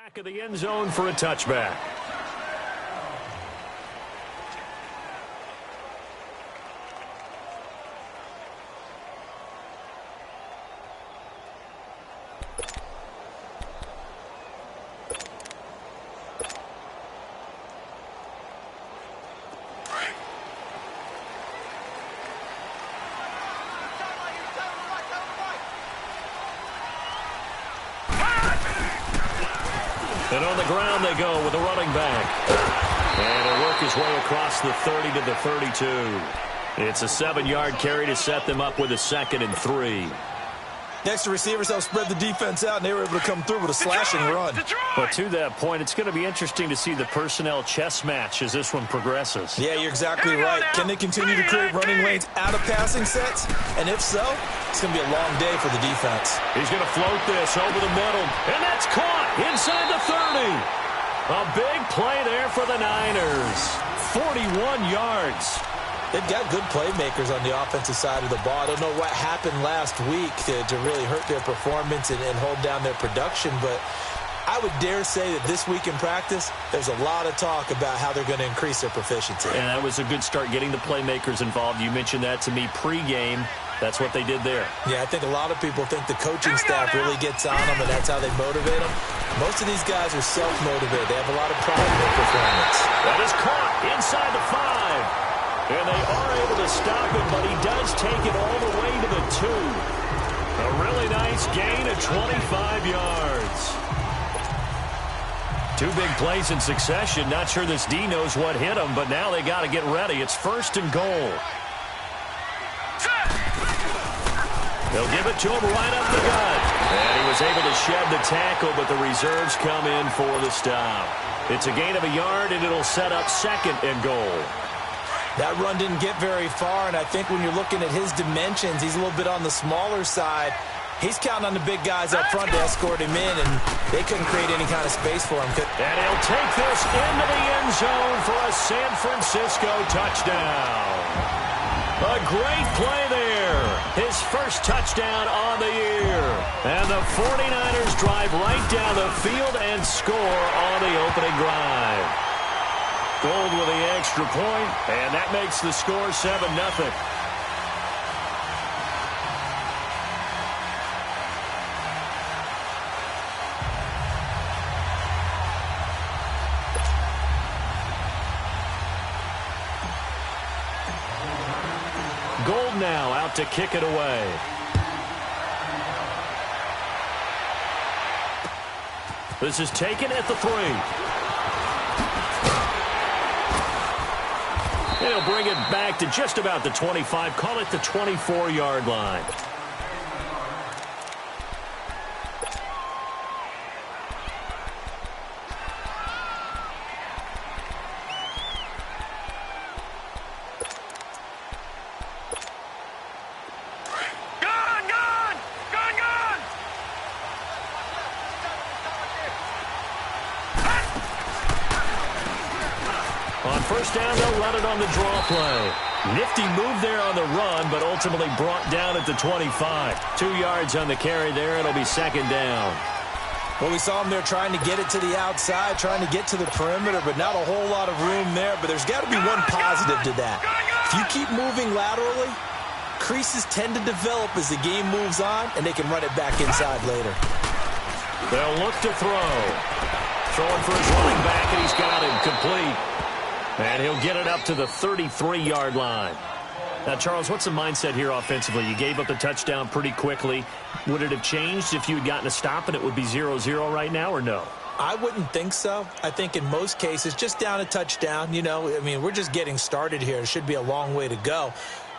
Back of the end zone for a touchback. And on the ground they go with a running back. And he'll work his way across the 30 to the 32. It's a 7-yard carry to set them up with a 2nd and 3. Next, the receivers help spread the defense out, and they were able to come through with a slashing run. But to that point, it's going to be interesting to see the personnel chess match as this one progresses. Yeah, you're exactly right. Can they continue to create running lanes out of passing sets? And if so, it's going to be a long day for the defense. He's going to float this over the middle, and that's caught inside the 30. A big play there for the Niners. 41 yards. They've got good playmakers on the offensive side of the ball. I don't know what happened last week to really hurt their performance and hold down their production, but I would dare say that this week in practice, there's a lot of talk about how they're going to increase their proficiency. And that was a good start getting the playmakers involved. You mentioned that to me pregame. That's what they did there. Yeah, I think a lot of people think the coaching staff really gets on them, and that's how they motivate them. Most of these guys are self-motivated. They have a lot of pride in their performance. That is caught inside the 5. And they are able to stop him, but he does take it all the way to the 2. A really nice gain of 25 yards. 2 big plays in succession. Not sure this D knows what hit him, but now they got to get ready. It's 1st and goal. They'll give it to him right up the gut. And he was able to shed the tackle, but the reserves come in for the stop. It's a gain of a yard, and it'll set up 2nd and goal. That run didn't get very far, and I think when you're looking at his dimensions, he's a little bit on the smaller side. He's counting on the big guys up front to escort him in, and they couldn't create any kind of space for him. And he'll take this into the end zone for a San Francisco touchdown. A great play there. His first touchdown on the year. And the 49ers drive right down the field and score on the opening drive. Gold with the extra point, and that makes the score 7-0. Gold now out to kick it away. This is taken at the 3. He'll bring it back to just about the 25. Call it the 24-yard line. First down, they'll run it on the draw play. Nifty move there on the run, but ultimately brought down at the 25. 2 yards on the carry there. It'll be 2nd down. Well, we saw him there trying to get it to the outside, trying to get to the perimeter, but not a whole lot of room there. But there's got to be one positive to that. If you keep moving laterally, creases tend to develop as the game moves on, and they can run it back inside later. They'll look to throw. Throwing for his running back, and he's got him complete. And he'll get it up to the 33-yard line. Now, Charles, what's the mindset here offensively? You gave up the touchdown pretty quickly. Would it have changed if you had gotten a stop and it would be 0-0 right now, or no? I wouldn't think so. I think in most cases, just down a touchdown, you know, I mean, we're just getting started here. It should be a long way to go.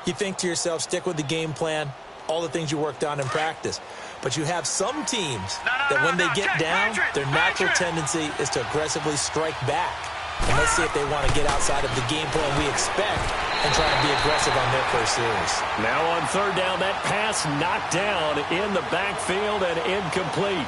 You think to yourself, stick with the game plan, all the things you worked on in practice. But you have some teams that when they get down, their natural tendency is to aggressively strike back. And let's see if they want to get outside of the game plan we expect and try to be aggressive on their first series. Now on 3rd down, that pass knocked down in the backfield and incomplete.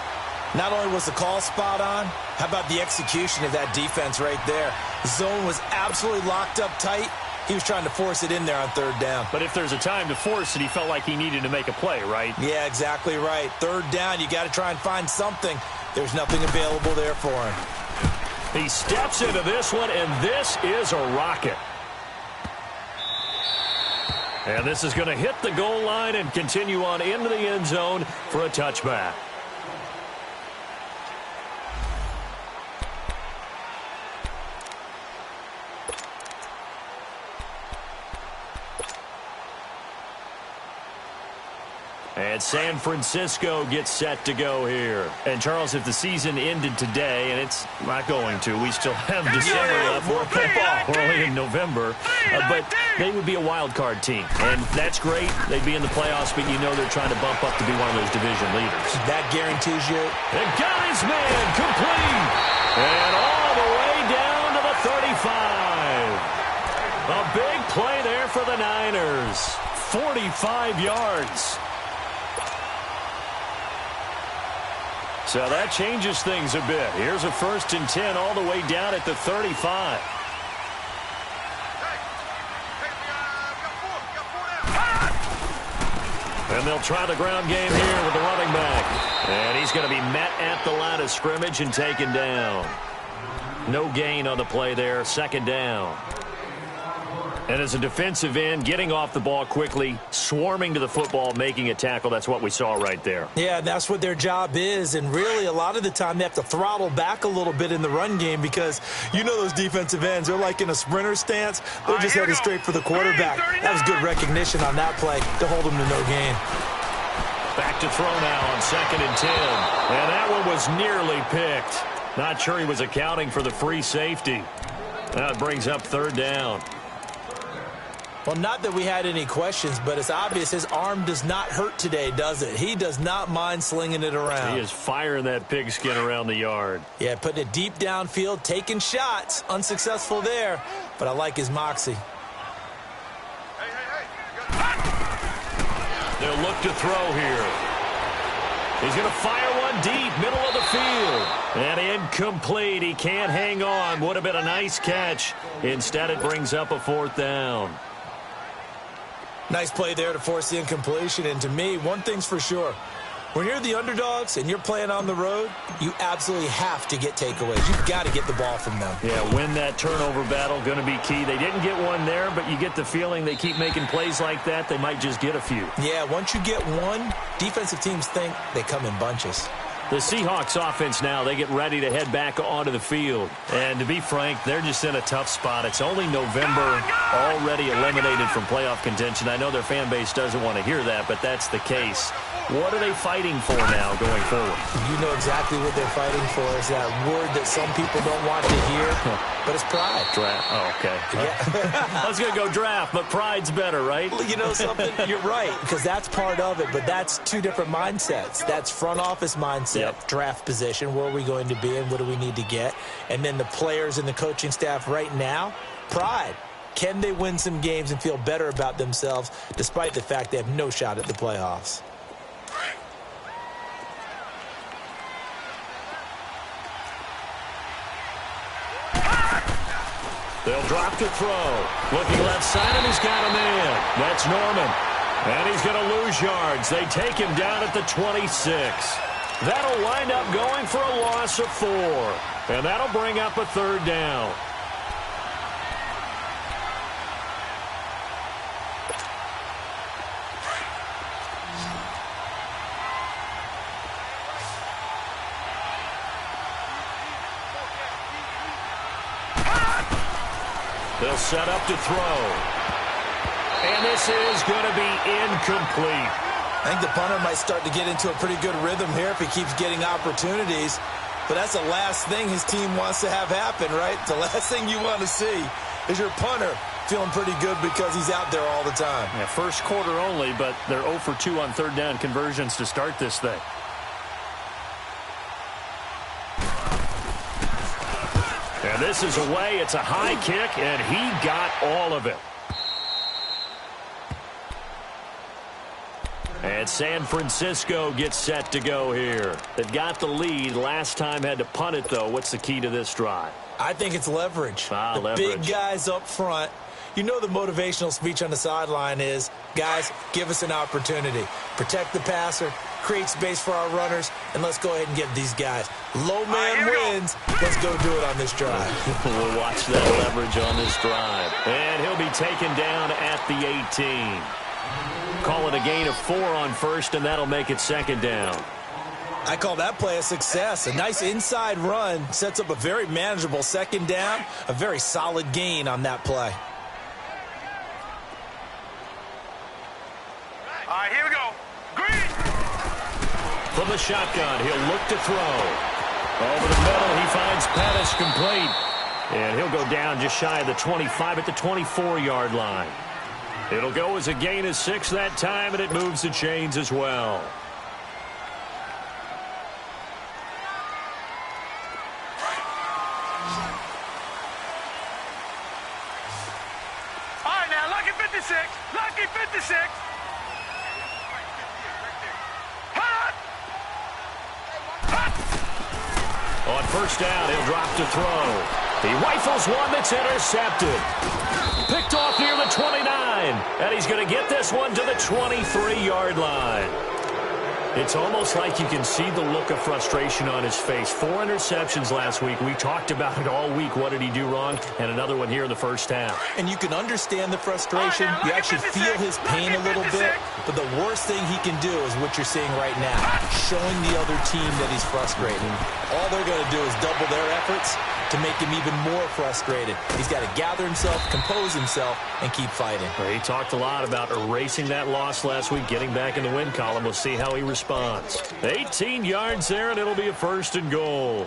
Not only was the call spot on, how about the execution of that defense right there? The zone was absolutely locked up tight. He was trying to force it in there on 3rd down. But if there's a time to force it, he felt like he needed to make a play, right? Yeah, exactly right. 3rd down, you got to try and find something. There's nothing available there for him. He steps into this one, and this is a rocket. And this is going to hit the goal line and continue on into the end zone for a touchback. And San Francisco gets set to go here. And, Charles, if the season ended today, and it's not going to, we still have December left. We're only in November. But they would be a wild card team. And that's great. They'd be in the playoffs, but you know they're trying to bump up to be one of those division leaders. That guarantees you. And got his man complete. And all the way down to the 35. A big play there for the Niners. 45 yards. So that changes things a bit. Here's a 1st and 10 all the way down at the 35. And they'll try the ground game here with the running back. And he's going to be met at the line of scrimmage and taken down. No gain on the play there. 2nd down. And as a defensive end, getting off the ball quickly, swarming to the football, making a tackle, that's what we saw right there. Yeah, that's what their job is. And really, a lot of the time, they have to throttle back a little bit in the run game because you know those defensive ends, they're like in a sprinter stance. They're just headed straight for the quarterback. That was good recognition on that play to hold them to no gain. Back to throw now on 2nd and 10. And that one was nearly picked. Not sure he was accounting for the free safety. That brings up 3rd down. Well, not that we had any questions, but it's obvious his arm does not hurt today, does it? He does not mind slinging it around. He is firing that pigskin around the yard. Yeah, putting it deep downfield, taking shots. Unsuccessful there, but I like his moxie. They'll look to throw here. He's going to fire one deep, middle of the field. And incomplete. He can't hang on. Would have been a nice catch. Instead, it brings up a 4th down. Nice play there to force the incompletion. And to me, one thing's for sure. When you're the underdogs and you're playing on the road, you absolutely have to get takeaways. You've got to get the ball from them. Yeah, win that turnover battle, going to be key. They didn't get one there, but you get the feeling they keep making plays like that, they might just get a few. Yeah, once you get one, defensive teams think they come in bunches. The Seahawks offense now, they get ready to head back onto the field. And to be frank, they're just in a tough spot. It's only November, already eliminated from playoff contention. I know their fan base doesn't want to hear that, but that's the case. What are they fighting for now going forward? You know exactly what they're fighting for. Is that word that some people don't want to hear, but it's pride. Draft. Oh, okay. Yeah. I was going to go draft, but pride's better, right? You know something? You're right, because that's part of it, but that's two different mindsets. That's front office mindset, draft position, where are we going to be and what do we need to get? And then the players and the coaching staff right now, pride. Can they win some games and feel better about themselves despite the fact they have no shot at the playoffs? They'll drop to throw. Looking left side, and he's got a man. That's Norman. And he's going to lose yards. They take him down at the 26. That'll wind up going for a loss of 4. And that'll bring up a 3rd down. They'll set up to throw. And this is going to be incomplete. I think the punter might start to get into a pretty good rhythm here if he keeps getting opportunities. But that's the last thing his team wants to have happen, right? The last thing you want to see is your punter feeling pretty good because he's out there all the time. Yeah, first quarter only, but they're 0 for 2 on 3rd down conversions to start this thing. And this is away. It's a high kick, and he got all of it. And San Francisco gets set to go here. They've got the lead. Last time had to punt it, though. What's the key to this drive? I think it's leverage. Leverage. Big guys up front. You know the motivational speech on the sideline is, guys, give us an opportunity. Protect the passer, create space for our runners, and let's go ahead and get these guys. Low man wins. Let's go do it on this drive. We'll watch that leverage on this drive. And he'll be taken down at the 18. Call it a gain of 4 on first, and that'll make it second down. I call that play a success. A nice inside run sets up a very manageable second down, a very solid gain on that play. All right, here we go. Green! From the shotgun, he'll look to throw. Over the middle, he finds Pettis complete. And he'll go down just shy of the 25 at the 24-yard line. It'll go as a gain of 6 that time, and it moves the chains as well. All right, now, lucky 56. Lucky 56. On first down, he'll drop to throw. He rifles one that's intercepted. Picked off near the 29. And he's going to get this one to the 23-yard line. It's almost like you can see the look of frustration on his face. 4 interceptions last week. We talked about it all week. What did he do wrong? And another one here in the first half. And you can understand the frustration. You actually feel his pain a little bit. But the worst thing he can do is what you're seeing right now, showing the other team that he's frustrated. All they're going to do is double their efforts to make him even more frustrated. He's got to gather himself, compose himself, and keep fighting. Well, he talked a lot about erasing that loss last week, getting back in the win column. We'll see how he responds. 18 yards there, and it'll be a first and goal.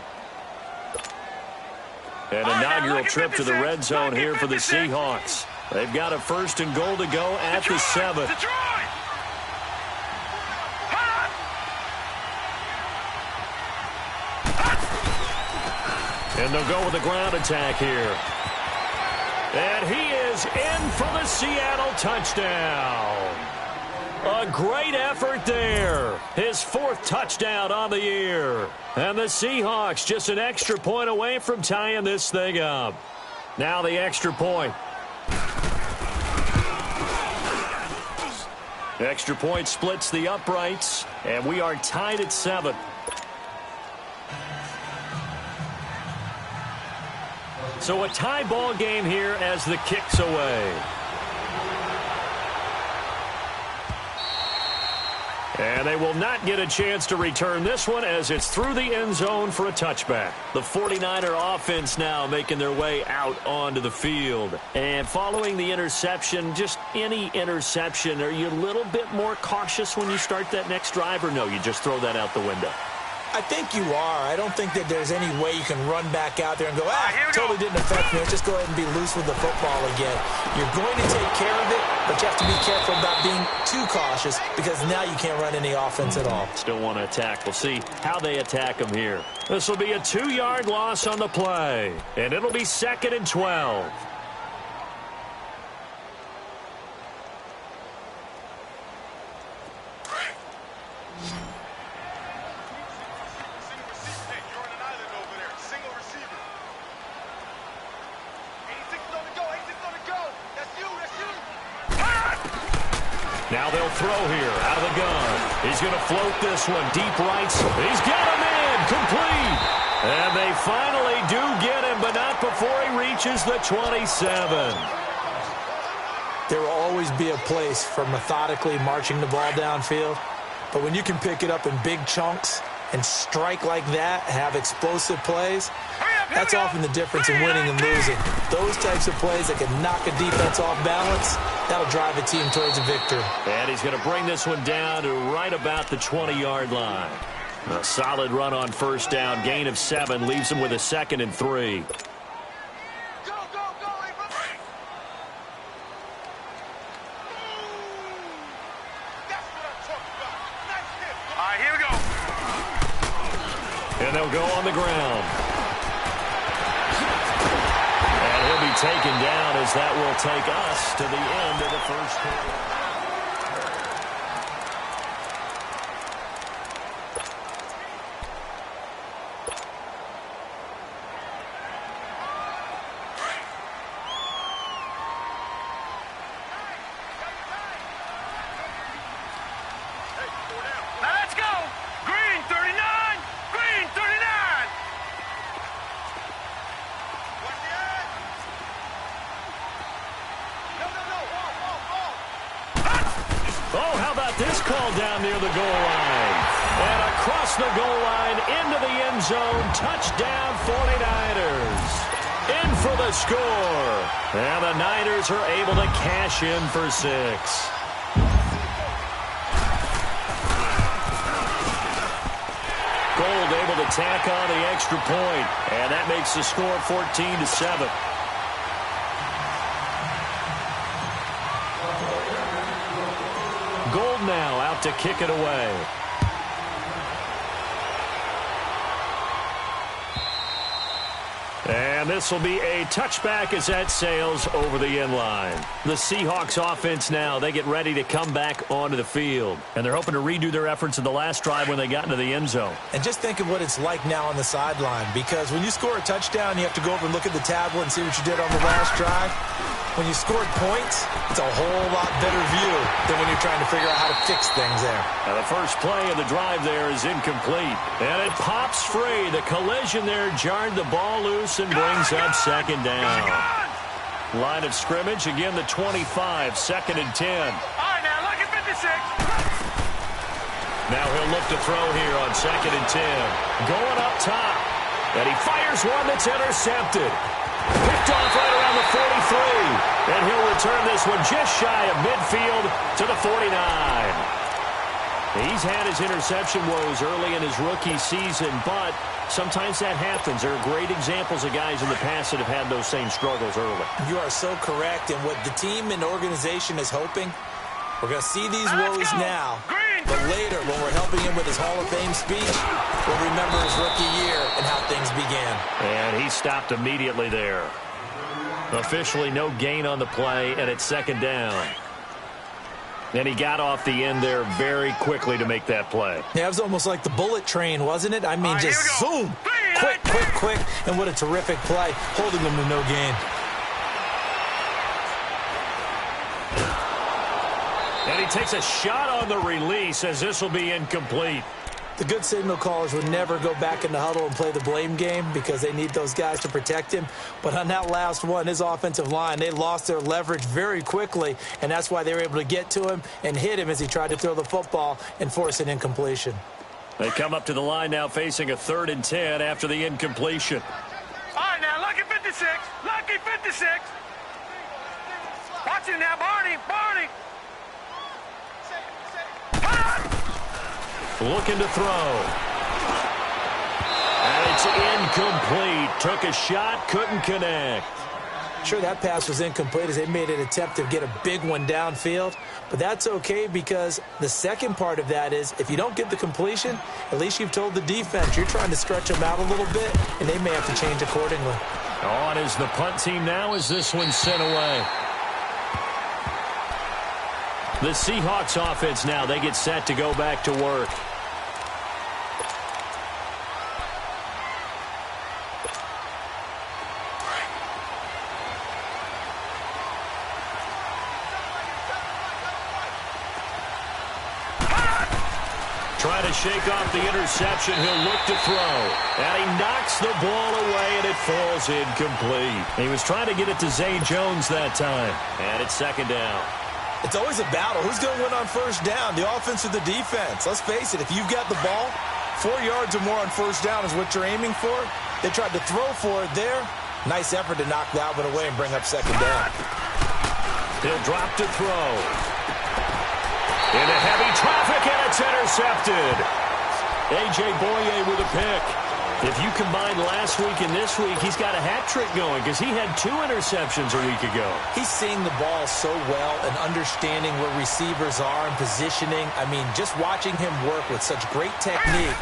An inaugural trip to the red zone here for the Seahawks. They've got a first and goal to go at the 7. And they'll go with a ground attack here. And he is in for the Seattle touchdown. A great effort there. His 4th touchdown on the year. And the Seahawks just an extra point away from tying this thing up. Now the extra point. Extra point splits the uprights. And we are tied at 7. So a tie ball game here as the kick's away. And they will not get a chance to return this one as it's through the end zone for a touchback. The 49er offense now making their way out onto the field. And following the interception, just any interception, are you a little bit more cautious when you start that next drive, or no, you just throw that out the window? I think you are. I don't think that there's any way you can run back out there and go, totally didn't affect me. Let's just go ahead and be loose with the football again. You're going to take care of it, but you have to be careful about being too cautious because now you can't run any offense at all. Still want to attack. We'll see how they attack him here. This will be a 2-yard loss on the play, and it'll be 2nd and 12. Now they'll throw here out of the gun. He's going to float this one deep right. He's got him in, complete. And they finally do get him, but not before he reaches the 27. There will always be a place for methodically marching the ball downfield. But when you can pick it up in big chunks and strike like that, have explosive plays, that's often the difference in winning and losing. Those types of plays that can knock a defense off balance, that'll drive a team towards a victory. And he's going to bring this one down to right about the 20-yard line. A solid run on first down, gain of 7, leaves him with a 2nd and 3. And they'll go on the ground. And he'll be taken down as that will take us to the end of the first quarter. Oh, how about this call down near the goal line? And across the goal line into the end zone. Touchdown 49ers. In for the score. And the Niners are able to cash in for 6. Gold able to tack on the extra point. And that makes the score 14-7. Gold now out to kick it away. And this will be a touchback as that sails over the end line. The Seahawks offense now, they get ready to come back onto the field. And they're hoping to redo their efforts in the last drive when they got into the end zone. And just think of what it's like now on the sideline, because when you score a touchdown, you have to go over and look at the tablet and see what you did on the last drive. When you scored points, it's a whole lot better view than when you're trying to figure out how to fix things there. Now the first play of the drive there is incomplete. And it pops free. The collision there jarred the ball loose and brings up second down. Line of scrimmage, again the 25, 2nd and 10. All right, now look at 56. Now he'll look to throw here on 2nd and 10. Going up top. And he fires one that's intercepted. Picked off right around the 43. And he'll return this one just shy of midfield to the 49. He's had his interception woes early in his rookie season, but sometimes that happens. There are great examples of guys in the past that have had those same struggles early. You are so correct. And what the team and organization is hoping, we're going to see these woes now. But later, when we're helping him with his Hall of Fame speech, we'll remember his rookie year and how things began. And he stopped immediately there. Officially no gain on the play, and it's 2nd down. And he got off the end there very quickly to make that play. Yeah, it was almost like the bullet train, wasn't it? I mean, just zoom. Quick, quick, quick. And what a terrific play, holding them to no gain. And he takes a shot on the release as this will be incomplete. The good signal callers would never go back in the huddle and play the blame game because they need those guys to protect him. But on that last one, his offensive line, they lost their leverage very quickly, and that's why they were able to get to him and hit him as he tried to throw the football and force an incompletion. They come up to the line now facing a 3rd and 10 after the incompletion. All right, now lucky 56. Lucky 56. Watch him now, Barney. Barney. Looking to throw. And it's incomplete. Took a shot, couldn't connect. Sure, that pass was incomplete as they made an attempt to get a big one downfield. But that's okay because the second part of that is if you don't get the completion, at least you've told the defense you're trying to stretch them out a little bit, and they may have to change accordingly. On is the punt team now as this one's sent away. The Seahawks offense now, they get set to go back to work. Trying to shake off the interception. He'll look to throw. And he knocks the ball away, and it falls incomplete. He was trying to get it to Zay Jones that time. And it's 2nd down. It's always a battle. Who's going to win on 1st down, the offense or the defense? Let's face it, if you've got the ball, 4 yards or more on 1st down is what you're aiming for. They tried to throw for it there. Nice effort to knock that one away and bring up 2nd down. He'll drop to throw. Into heavy traffic, and it's intercepted. A.J. Boye with a pick. If you combine last week and this week, he's got a hat trick going because he had 2 interceptions a week ago. He's seeing the ball so well and understanding where receivers are and positioning. I mean, just watching him work with such great technique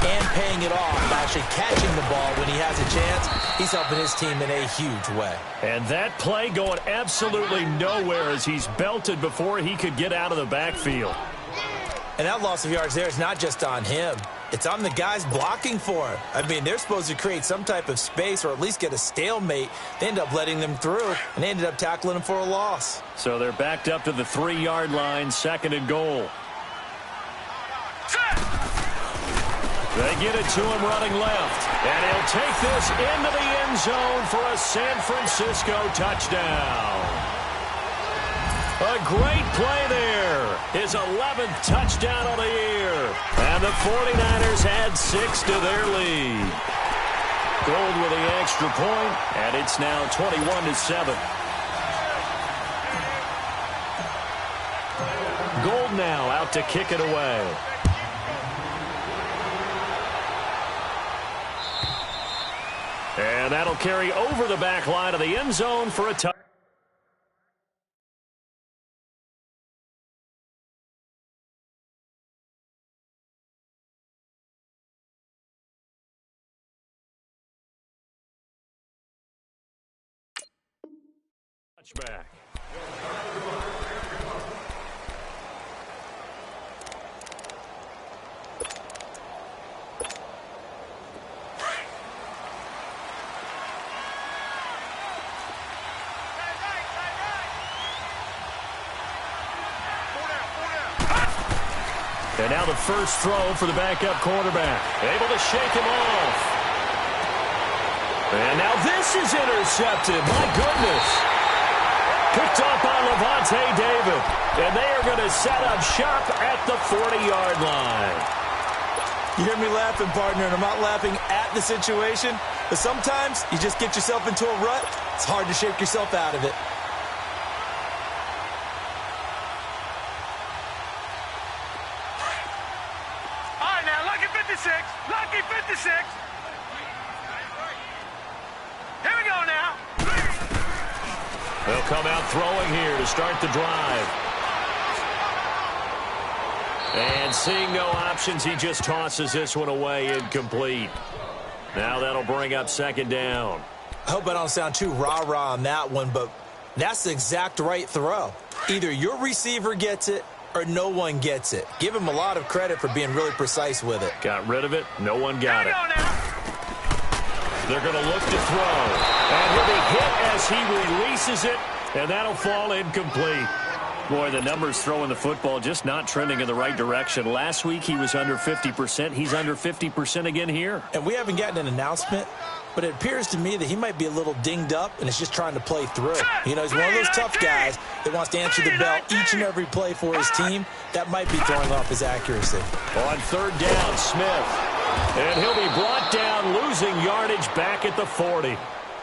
and paying it off by actually catching the ball when he has a chance, he's helping his team in a huge way. And that play going absolutely nowhere as he's belted before he could get out of the backfield. And that loss of yards there is not just on him. It's on the guys blocking for him. I mean, they're supposed to create some type of space or at least get a stalemate. They end up letting them through, and they ended up tackling him for a loss. So they're backed up to the 3-yard line, 2nd and goal. They get it to him running left. And he'll take this into the end zone for a San Francisco touchdown. A great play there. His his 11th touchdown of the year. And the 49ers add 6 to their lead. Gold with the extra point, and it's now 21-7. Gold now out to kick it away. And that'll carry over the back line of the end zone for a touchdown. Touchback. And now the first throw for the backup quarterback. Able to shake him off. And now this is intercepted. My goodness. Picked off by Levante David. And they are going to set up shop at the 40-yard line. You hear me laughing, partner, and I'm not laughing at the situation. But sometimes you just get yourself into a rut. It's hard to shake yourself out of it. Lucky 56. Here we go now. They'll come out throwing here to start the drive. And seeing no options, he just tosses this one away, incomplete. Now that'll bring up second down. I hope I don't sound too rah-rah on that one, but that's the exact right throw. Either your receiver gets it or no one gets it. Give him a lot of credit for being really precise with it. Got rid of it. No one got it. They're going to look to throw. And he'll be hit as he releases it, and that'll fall incomplete. Boy, the numbers throwing the football just not trending in the right direction. Last week he was under 50%. He's under 50% again here. And we haven't gotten an announcement, but it appears to me that he might be a little dinged up and is just trying to play through. You know, he's one of those tough guys that wants to answer the bell each and every play for his team. That might be throwing off his accuracy. On third down, Smith. And he'll be brought down, losing yardage back at the 40.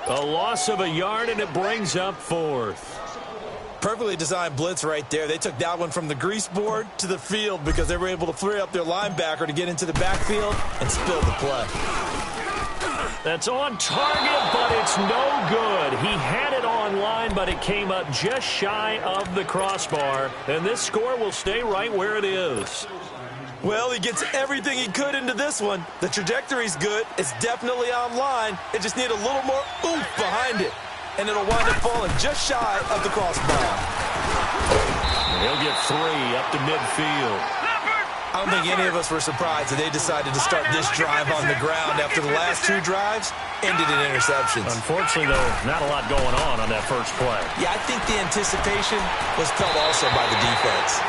A loss of a yard, and it brings up fourth. Perfectly designed blitz right there. They took that one from the grease board to the field because they were able to free up their linebacker to get into the backfield and spill the play. That's on target, but it's no good. He had it on line, but it came up just shy of the crossbar. And this score will stay right where it is. Well, he gets everything he could into this one. The trajectory's good. It's definitely on line. It just needs a little more oomph behind it. And it'll wind up falling just shy of the crossbar. He'll get 3 up to midfield. I don't think any of us were surprised that they decided to start this drive on the ground after the last 2 drives ended in interceptions. Unfortunately, though, not a lot going on that first play. Yeah, I think the anticipation was felt also by the defense.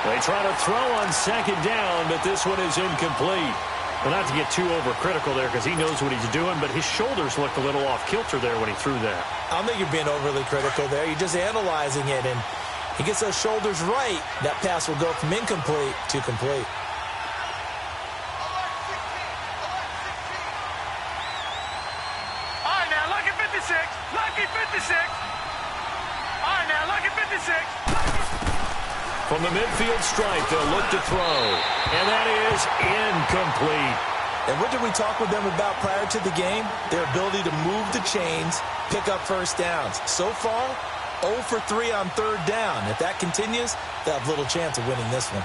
They try to throw on second down, but this one is incomplete. Well, not to get too overcritical there because he knows what he's doing, but his shoulders looked a little off kilter there when he threw that. I don't think you're being overly critical there. You're just analyzing it, and he gets those shoulders right. That pass will go from incomplete to complete. All right, now, lucky 56. Lucky 56. All right, now, lucky 56. From the midfield stripe, they'll look to throw. And that is incomplete. And what did we talk with them about prior to the game? Their ability to move the chains, pick up first downs. So far, 0 for 3 on third down. If that continues, they'll have little chance of winning this one.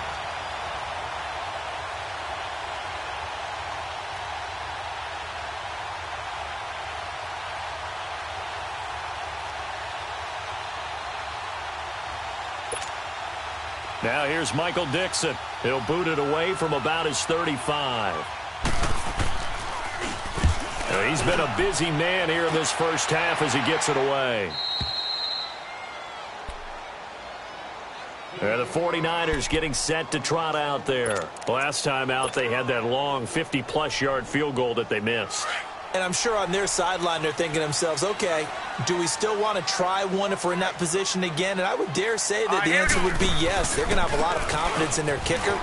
Now here's Michael Dixon. He'll boot it away from about his 35. Now, he's been a busy man here in this first half as he gets it away. And the 49ers getting set to trot out there. Last time out, they had that long 50-plus yard field goal that they missed. And I'm sure on their sideline they're thinking to themselves, okay, do we still want to try one if we're in that position again? And I would dare say that the answer would be yes. They're going to have a lot of confidence in their kicker.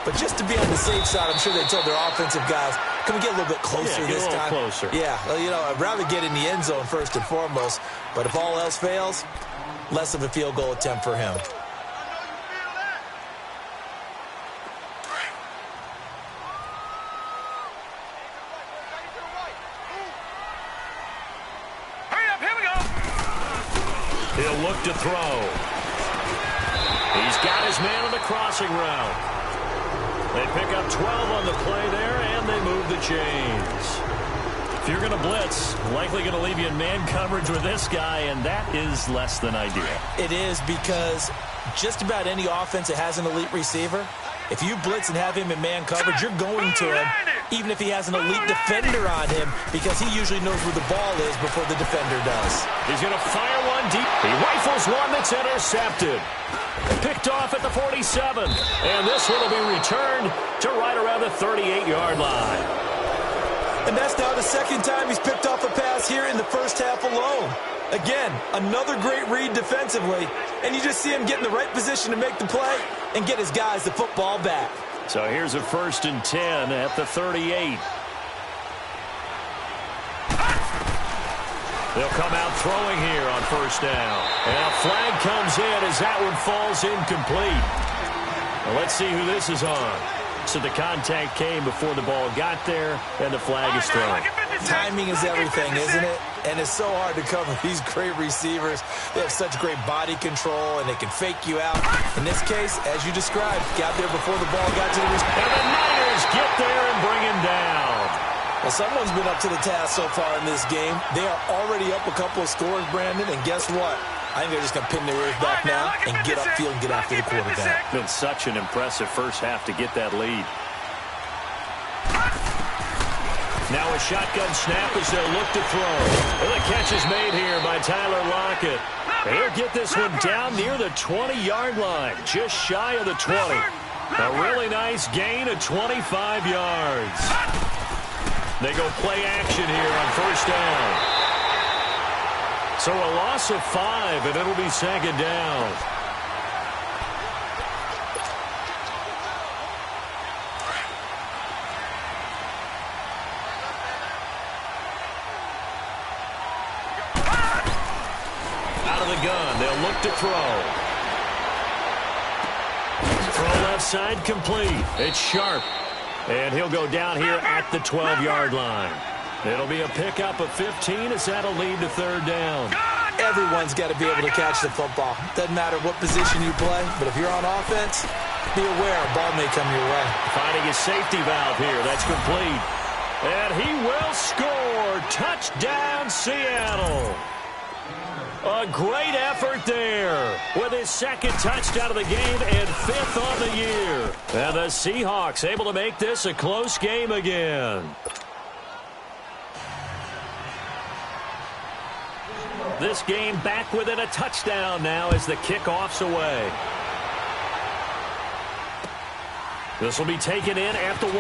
But just to be on the safe side, I'm sure they told their offensive guys, can we get a little bit closer this time? Closer. Yeah, well, you know, I'd rather get in the end zone first and foremost. But if all else fails, less of a field goal attempt for him. He'll look to throw. He's got his man on the crossing route. They pick up 12 on the play there, and they move the chains. If you're going to blitz, likely going to leave you in man coverage with this guy, and that is less than ideal. It is, because just about any offense that has an elite receiver, if you blitz and have him in man coverage, you're going to him, even if he has an elite defender on him, because he usually knows where the ball is before the defender does. He's going to fire one deep. He rifles one that's intercepted. Picked off at the 47. And this one will be returned to right around the 38-yard line. And that's now the second time he's picked off a pass here in the first half alone. Again, another great read defensively, and you just see him get in the right position to make the play and get his guys the football back. So here's a 1st and 10 at the 38. They'll come out throwing here on 1st down. And a flag comes in as that one falls incomplete. Well, let's see who this is on. So the contact came before the ball got there, and the flag is thrown. Timing is everything, isn't it? And it's so hard to cover these great receivers. They have such great body control, and they can fake you out. In this case, as you described, got there before the ball got to the receiver. And the Niners get there and bring him down. Well, someone's been up to the task so far in this game. They are already up a couple of scores, Brandon, and guess what? I think they're just going to pin their ears back now and get upfield and get after the quarterback. Been such an impressive first half to get that lead. Now a shotgun snap as they'll look to throw. Well, the catch is made here by Tyler Lockett. He'll get this one down near the 20-yard line, just shy of the 20. A really nice gain of 25 yards. They go play action here on 1st down. So a loss of 5, and it'll be 2nd down. Out of the gun, they'll look to throw. Throw left side complete. It's Sharp. And he'll go down here at the 12-yard line. It'll be a pickup of 15 as that'll lead to 3rd down. Everyone's got to be able to catch the football. Doesn't matter what position you play, but if you're on offense, be aware a ball may come your way. Finding a safety valve here. That's complete. And he will score. Touchdown, Seattle. A great effort there with his 2nd touchdown of the game and 5th on the year. And the Seahawks able to make this a close game again. This game back within a touchdown now as the kickoff's away. This will be taken in at the 1.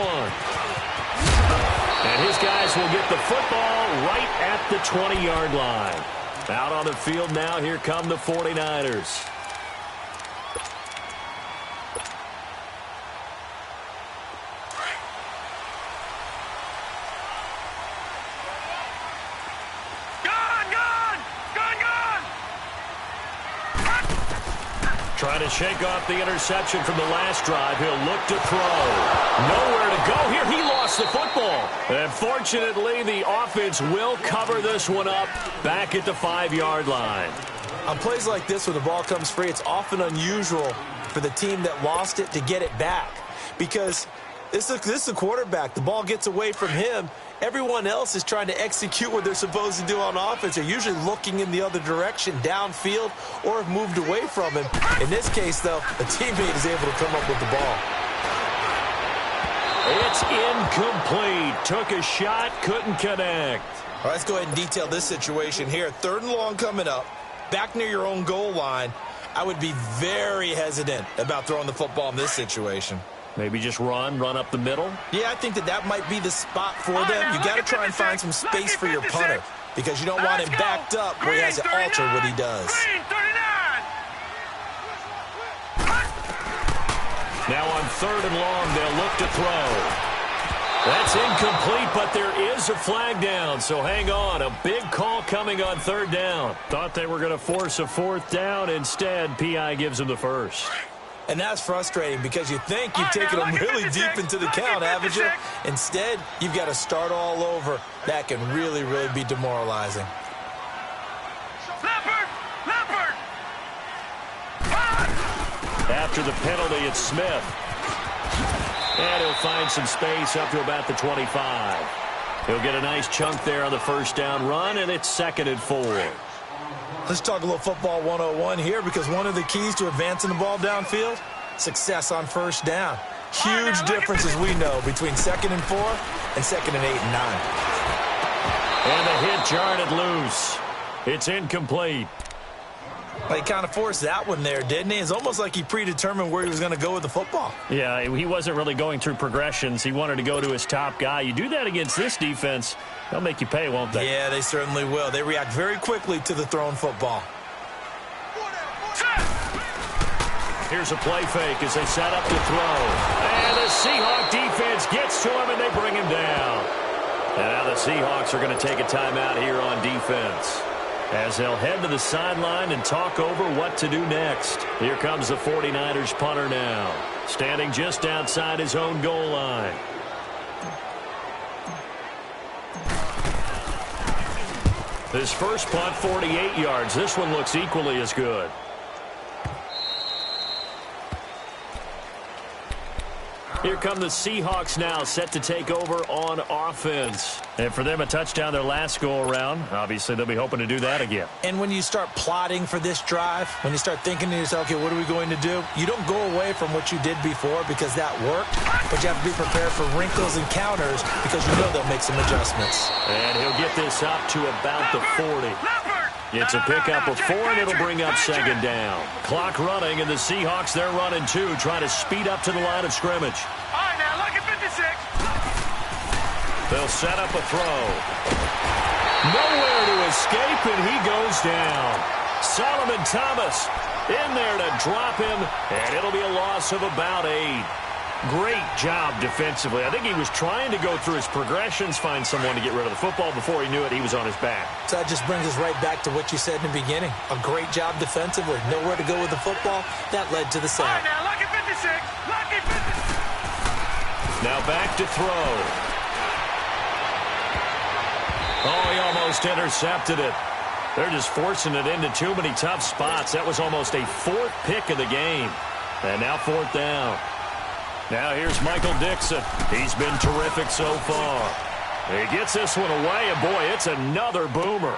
And his guys will get the football right at the 20-yard line. Out on the field now, here come the 49ers. Trying to shake off the interception from the last drive. He'll look to throw. Nowhere to go here. He lost the football. And fortunately, the offense will cover this one up back at the 5-yard line. On plays like this, when the ball comes free, it's often unusual for the team that lost it to get it back. Because this is the quarterback. The ball gets away from him. Everyone else is trying to execute what they're supposed to do on offense. They're usually looking in the other direction, downfield, or have moved away from him. In this case, though, a teammate is able to come up with the ball. It's incomplete. Took a shot, couldn't connect. All right, let's go ahead and detail this situation here. 3rd and long coming up, back near your own goal line. I would be very hesitant about throwing the football in this situation. Maybe just run up the middle? Yeah, I think that might be the spot for them. You got to try and find some space for your punter because you don't want him backed up where he has to alter what he does. Now on 3rd and long, they'll look to throw. That's incomplete, but there is a flag down, so hang on. A big call coming on 3rd down. Thought they were going to force a 4th down. Instead, P.I. gives them the first. And that's frustrating because you think you've taken them really deep into the count, haven't you? Instead, you've got to start all over. That can really, really be demoralizing. After the penalty, it's Smith. And he'll find some space up to about the 25. He'll get a nice chunk there on the 1st down run, and it's 2nd and 4. Let's talk a little football 101 here because one of the keys to advancing the ball downfield, success on 1st down. Huge differences we know between 2nd and 4 and 2nd and 8 and 9. And the hit jarred it loose. It's incomplete. Well, he kind of forced that one there, didn't he? It's almost like he predetermined where he was going to go with the football. Yeah, he wasn't really going through progressions. He wanted to go to his top guy. You do that against this defense, they'll make you pay, won't they? Yeah, they certainly will. They react very quickly to the thrown football. Here's a play fake as they set up to throw. And the Seahawk defense gets to him, and they bring him down. And now the Seahawks are going to take a timeout here on defense, as they'll head to the sideline and talk over what to do next. Here comes the 49ers punter now, standing just outside his own goal line. His first punt, 48 yards. This one looks equally as good. Here come the Seahawks now, set to take over on offense. And for them, a touchdown their last go-around. Obviously, they'll be hoping to do that again. And when you start plotting for this drive, when you start thinking to yourself, okay, what are we going to do? You don't go away from what you did before because that worked, but you have to be prepared for wrinkles and counters because you know they'll make some adjustments. And he'll get this up to about the 40. It's a pickup of 4, and it'll bring up 2nd down. Clock running, and the Seahawks, they're running 2, trying to speed up to the line of scrimmage. All right, now look at 56. They'll set up a throw. Nowhere to escape, and he goes down. Solomon Thomas in there to drop him, and it'll be a loss of about 8. Great job defensively. I think he was trying to go through his progressions, find someone to get rid of the football. Before he knew it, he was on his back. So that just brings us right back to what you said in the beginning. A great job defensively. Nowhere to go with the football. That led to the sack. All right, now look at 56. Look at 56. Now back to throw. Oh, he almost intercepted it. They're just forcing it into too many tough spots. That was almost a 4th pick of the game. And now 4th down. Now here's Michael Dixon. He's been terrific so far. He gets this one away, and boy, it's another boomer.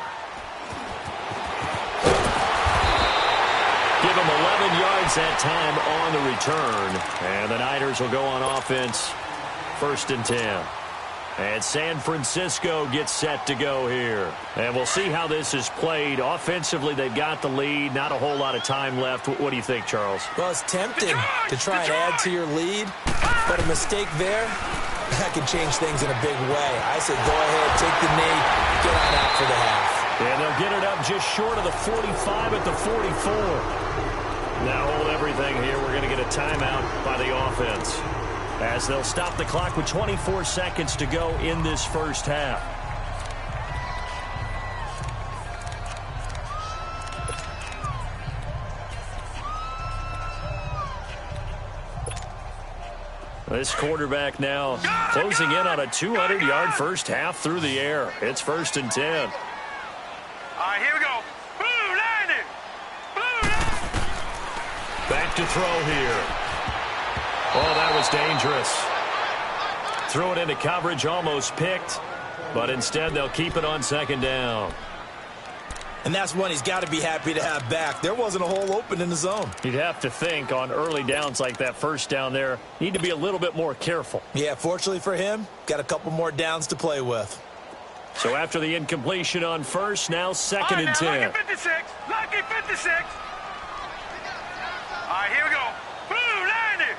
Give him 11 yards that time on the return. And the Niners will go on offense, 1st and 10. And San Francisco gets set to go here. And we'll see how this is played. Offensively, they've got the lead. Not a whole lot of time left. What do you think, Charles? Well, it's tempting to try and add to your lead, but a mistake there, that can change things in a big way. I say go ahead, take the knee, get on out for the half. And they'll get it up just short of the 45 at the 44. Now hold everything here. We're going to get a timeout by the offense, as they'll stop the clock with 24 seconds to go in this first half. This quarterback now closing in on a 200-yard first half through the air. It's 1st and 10. All right, here we go. Blue landed. Blue landed. Back to throw here. Oh, that was dangerous. Threw it into coverage, almost picked, but instead they'll keep it on 2nd down. And that's one he's got to be happy to have back. There wasn't a hole open in the zone. You'd have to think on early downs like that 1st down there, need to be a little bit more careful. Yeah, fortunately for him, got a couple more downs to play with. So after the incompletion on 1st, now 2nd and 10. Lucky 56. Lucky 56. All right, here we go. Blue landed.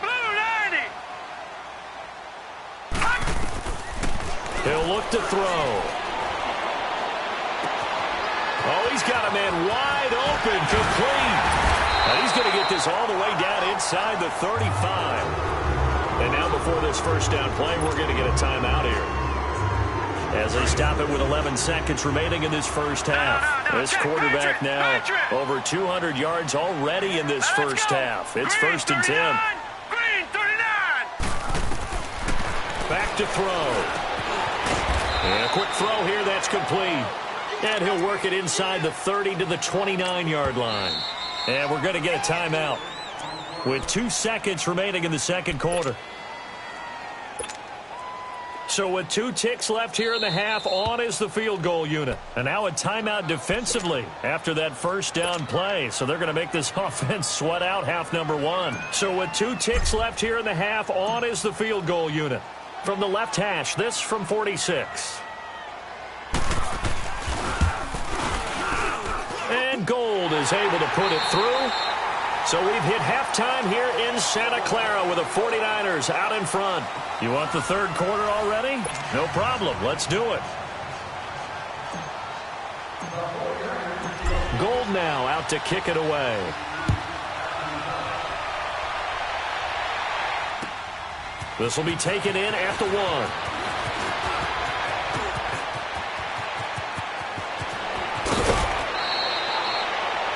Blue landed. He'll look to throw. Oh, he's got a man wide open, complete. And he's going to get this all the way down inside the 35. And now before this first down play, we're going to get a timeout here, as they stop it with 11 seconds remaining in this first half. This quarterback now over 200 yards already in this first half. It's first and 10. Back to throw. And a quick throw here, that's complete. And he'll work it inside the 30 to the 29-yard line. And we're going to get a timeout with 2 seconds remaining in the second quarter. So with 2 ticks left here in the half, on is the field goal unit. And now a timeout defensively after that first down play. So they're going to make this offense sweat out half number 1. So with 2 ticks left here in the half, on is the field goal unit. From the left hash, this from 46. And Gold is able to put it through. So we've hit halftime here in Santa Clara with the 49ers out in front. You want the third quarter already? No problem. Let's do it. Gold now out to kick it away. This will be taken in at the 1.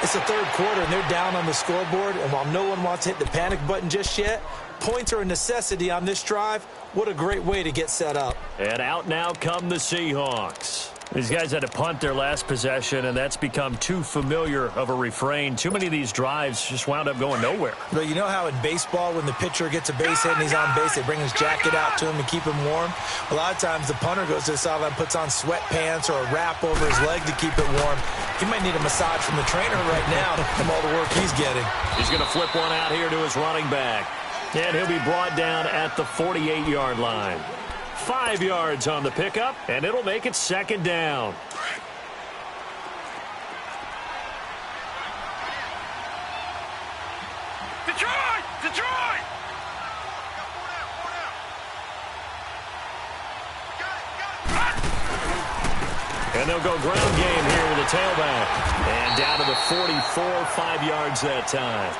It's the third quarter, and they're down on the scoreboard. And while no one wants to hit the panic button just yet, points are a necessity on this drive. What a great way to get set up. And out now come the Seahawks. These guys had to punt their last possession, and that's become too familiar of a refrain. Too many of these drives just wound up going nowhere. But you know how in baseball, when the pitcher gets a base hit and he's on base, they bring his jacket out to him to keep him warm? A lot of times the punter goes to the sideline, puts on sweatpants or a wrap over his leg to keep it warm. He might need a massage from the trainer right now from all the work he's getting. He's going to flip one out here to his running back. And he'll be brought down at the 48-yard line. 5 yards on the pickup, and it'll make it second down. Detroit! Detroit! And they'll go ground game here with a tailback. And down to the 44, 5 yards that time.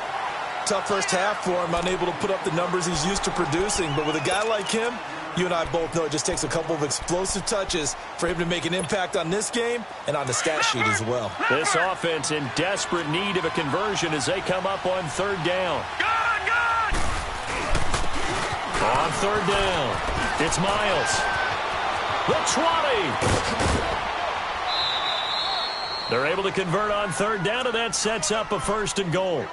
Tough first half for him, unable to put up the numbers he's used to producing. But with a guy like him, you and I both know it just takes a couple of explosive touches for him to make an impact on this game and on the stat sheet as well. This offense in desperate need of a conversion as they come up on third down. On third down, it's Miles. The 20. They're able to convert on third down, and that sets up a first and goal.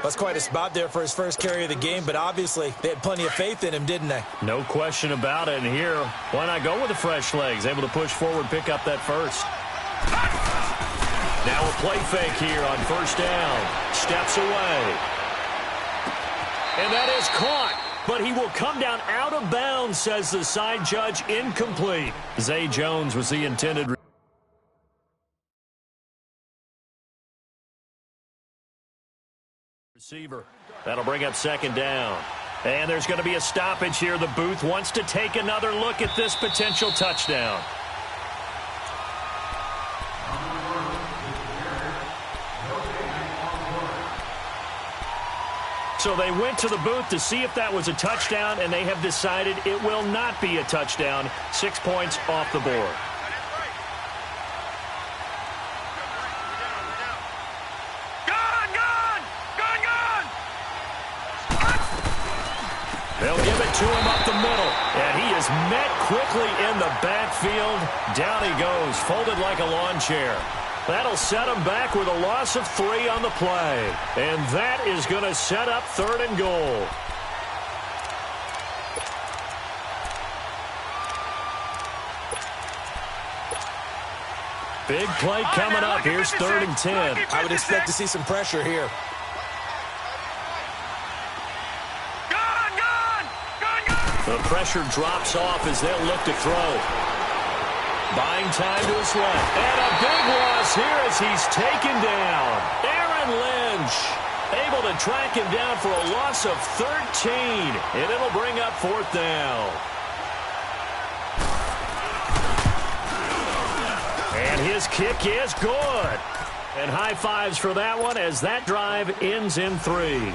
That's quite a spot there for his first carry of the game, but obviously they had plenty of faith in him, didn't they? No question about it. And here, why not go with the fresh legs? Able to push forward, pick up that first. Now a play fake here on first down. Steps away. And that is caught. But he will come down out of bounds, says the side judge. Incomplete. Zay Jones was the intended receiver. That'll bring up second down. And there's going to be a stoppage here. The booth wants to take another look at this potential touchdown. So they went to the booth to see if that was a touchdown, and they have decided it will not be a touchdown. 6 points off the board. They'll give it to him up the middle. And he is met quickly in the backfield. Down he goes, folded like a lawn chair. That'll set him back with a loss of 3 on the play. And that is going to set up third and goal. Big play coming up. Here's third and 10. I would expect to see some pressure here. The pressure drops off as they'll look to throw. Buying time to his left. And a big loss here as he's taken down. Aaron Lynch able to track him down for a loss of 13. And it'll bring up fourth down. And his kick is good. And high fives for that one as that drive ends in 3.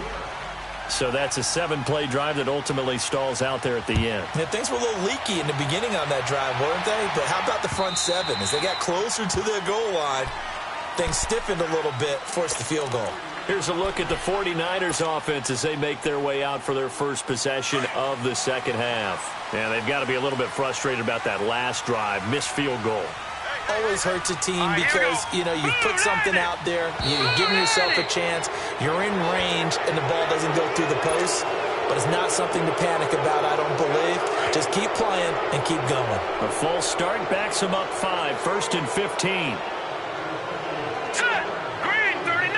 So that's a 7-play drive that ultimately stalls out there at the end. Yeah, things were a little leaky in the beginning on that drive, weren't they? But how about the front 7? As they got closer to their goal line, things stiffened a little bit, forced the field goal. Here's a look at the 49ers offense as they make their way out for their first possession of the second half. Yeah, they've got to be a little bit frustrated about that last drive, missed field goal. Always hurts a team because, you put something out there, you're giving yourself a chance, you're in range, and the ball doesn't go through the post. But it's not something to panic about, I don't believe. Just keep playing and keep going. A false start backs them up 5, 1st and 15. Set. Green, 39.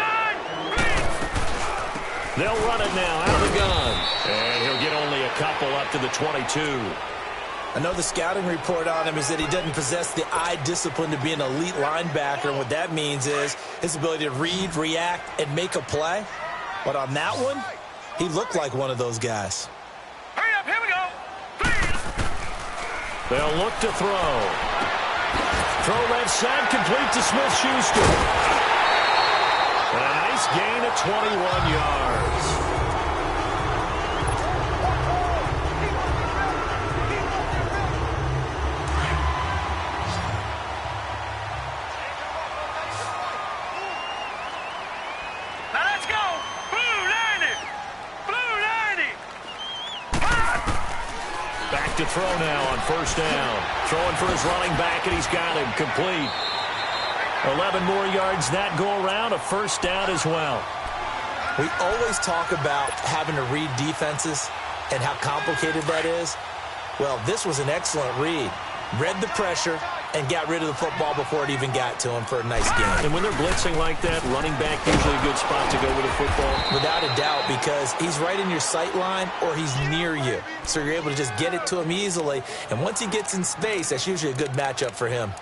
Green. They'll run it now out of the gun. And he'll get only a couple up to the 22. I know the scouting report on him is that he doesn't possess the eye discipline to be an elite linebacker. And what that means is his ability to read, react, and make a play. But on that one, he looked like one of those guys. Hurry up, here we go. They'll look to throw. Throw left side, complete to Smith-Schuster. And a nice gain of 21 yards. To throw now on first down. Throwing for his running back, and he's got him complete. 11 more yards that go around, a first down as well. We always talk about having to read defenses and how complicated that is. Well, this was an excellent read. Read the pressure and got rid of the football before it even got to him for a nice game. And when they're blitzing like that, running back usually a good spot to go with the football. Without a doubt, because he's right in your sight line or he's near you. So you're able to just get it to him easily. And once he gets in space, that's usually a good matchup for him.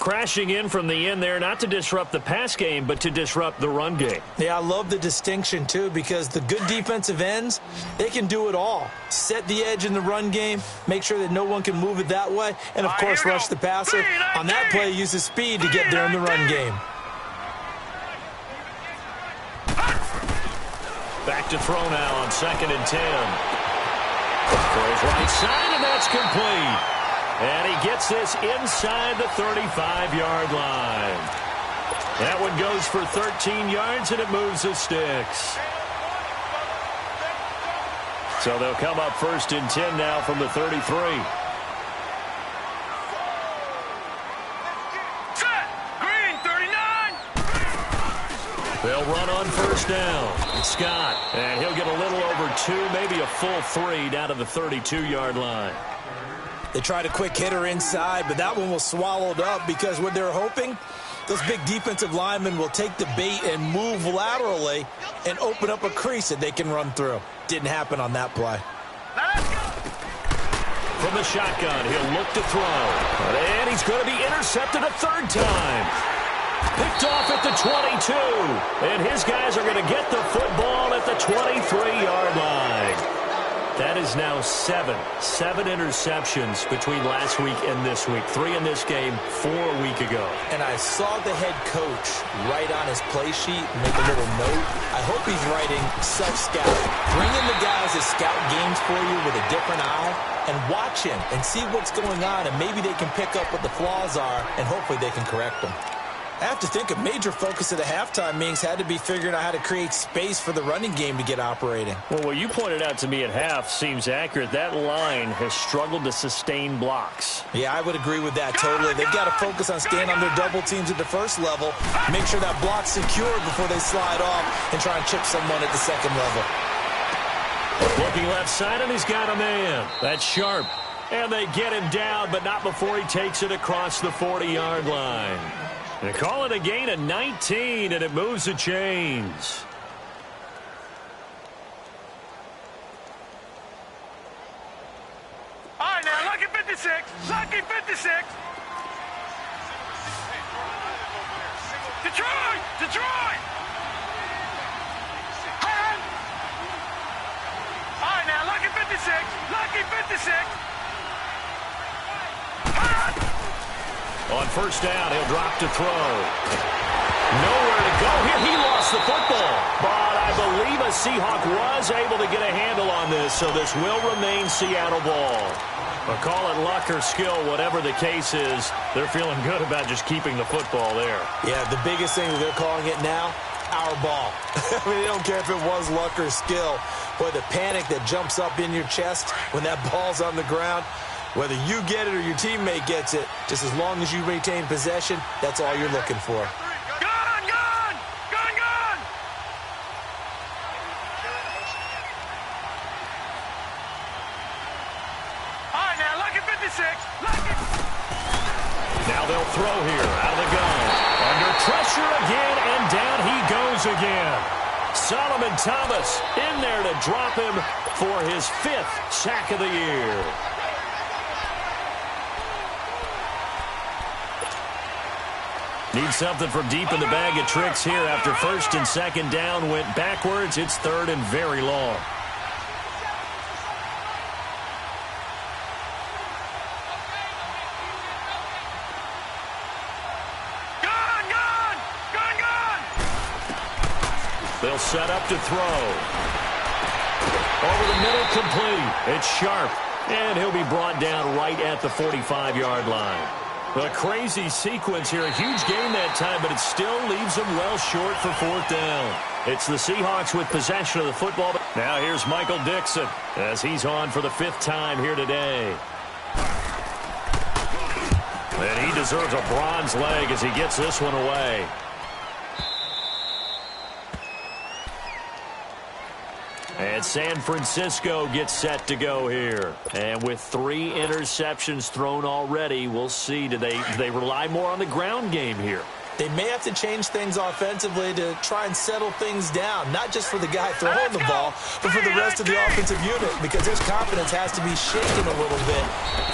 Crashing in from the end there, not to disrupt the pass game, but to disrupt the run game. Yeah, I love the distinction, too, because the good defensive ends, they can do it all. Set the edge in the run game, make sure that no one can move it that way, and, of course, rush the passer. On that play, use his speed to get there in the run game. Back to throw now on 2nd and 10. Throws right side, and that's complete. And he gets this inside the 35-yard line. That one goes for 13 yards, and it moves the sticks. So they'll come up 1st and 10 now from the 33. Set. Green, 39. They'll run on first down. It's Scott, and he'll get a little over 2, maybe a full 3 down to the 32-yard line. They tried a quick hitter inside, but that one was swallowed up because what they're hoping, those big defensive linemen will take the bait and move laterally and open up a crease that they can run through. Didn't happen on that play. From the shotgun, he'll look to throw. And he's going to be intercepted a 3rd time. Picked off at the 22. And his guys are going to get the football at the 23-yard line. That is now 7 interceptions between last week and this week. 3 in this game, 4 a week ago. And I saw the head coach write on his play sheet, make a little note. I hope he's writing self-scout. Bring in the guys that scout games for you with a different eye and watch him and see what's going on, and maybe they can pick up what the flaws are, and hopefully they can correct them. I have to think a major focus of the halftime meetings had to be figuring out how to create space for the running game to get operating. Well, what you pointed out to me at half seems accurate. That line has struggled to sustain blocks. Yeah, I would agree with that totally. They've got to focus on staying on their double teams at the first level, make sure that block's secured before they slide off and try and chip someone at the second level. Looking left side, and he's got a man. That's sharp. And they get him down, but not before he takes it across the 40-yard line. They call it a gain of 19, and it moves the chains. All right, now, lucky 56. Lucky 56. Detroit! Detroit! Hand! All right, now, lucky 56. Lucky 56. Hand! On first down, he'll drop to throw. Nowhere to go here. He lost the football. But I believe a Seahawk was able to get a handle on this, so this will remain Seattle ball. But call it luck or skill, whatever the case is, they're feeling good about just keeping the football there. Yeah, the biggest thing that they're calling it now, our ball. I mean, they don't care if it was luck or skill. Boy, the panic that jumps up in your chest when that ball's on the ground, whether you get it or your teammate gets it, just as long as you retain possession, that's all you're looking for. Now they'll throw here out of the gun. Under pressure again, and down he goes again. Solomon Thomas in there to drop him for his 5th sack of the year. Need something from deep in the bag of tricks here. After first and second down went backwards, it's third and very long. They'll set up to throw. Over the middle, complete. It's Sharp, and he'll be brought down right at the 45-yard line. A crazy sequence here. A huge game that time, but it still leaves them well short for 4th down. It's the Seahawks with possession of the football. Now here's Michael Dixon as he's on for the 5th time here today. And he deserves a bronze leg as he gets this one away. And San Francisco gets set to go here. And with 3 interceptions thrown already, we'll see. Do they rely more on the ground game here? They may have to change things offensively to try and settle things down, not just for the guy throwing the ball, but for the rest of the offensive unit, because his confidence has to be shaken a little bit.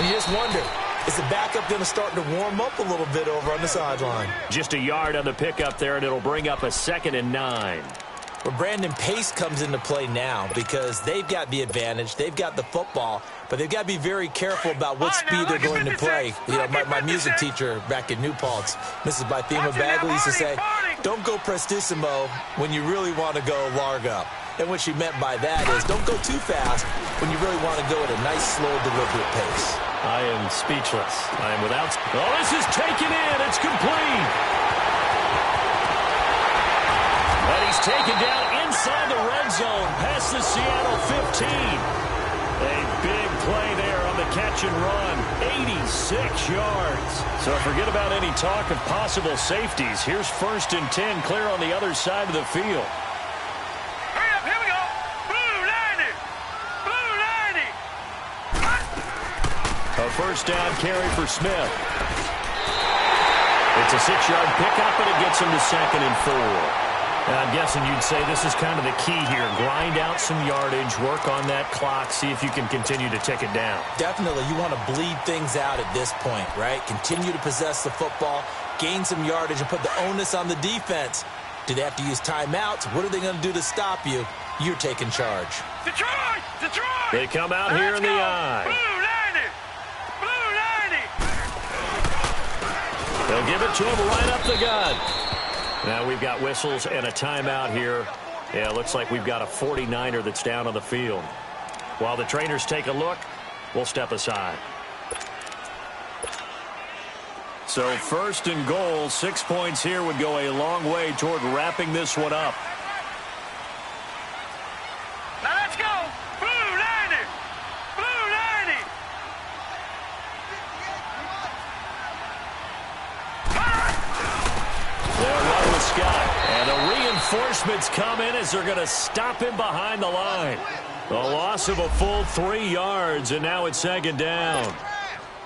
And you just wonder, is the backup going to start to warm up a little bit over on the sideline? Just a yard on the pickup there, and it'll bring up a 2nd and 9. Well, Brandon, pace comes into play now because they've got the advantage. They've got the football, but they've got to be very careful about what speed they're going to play. You know, my music teacher back in New Paltz, Mrs. Bythema Bagley, used to say, don't go prestissimo when you really want to go largo. And what she meant by that is don't go too fast when you really want to go at a nice, slow, deliberate pace. I am speechless. I am without... Oh, this is taken in. It's complete. And he's taken down inside the red zone past the Seattle 15. A big play there on the catch and run. 86 yards. So forget about any talk of possible safeties. Here's 1st and 10 clear on the other side of the field. Hurry up, here we go. Blue 90. Blue 90. A 1st down carry for Smith. It's a 6-yard pickup, and it gets him to 2nd and 4. I'm guessing you'd say this is kind of the key here. Grind out some yardage, work on that clock, see if you can continue to tick it down. Definitely. You want to bleed things out at this point, right? Continue to possess the football, gain some yardage, and put the onus on the defense. Do they have to use timeouts? What are they going to do to stop you? You're taking charge. Detroit! Detroit! They come out here in the eye. Blue 90. Blue 90. They'll give it to him right up the gut. Now we've got whistles and a timeout here. Yeah, it looks like we've got a 49er that's down on the field. While the trainers take a look, we'll step aside. So 1st and goal, 6 points here would go a long way toward wrapping this one up. Now let's go. Blue 90. Blue 90. They'll run with Scott. And the reinforcements come in as they're going to stop him behind the line. A loss of a full 3 yards, and now it's 2nd down.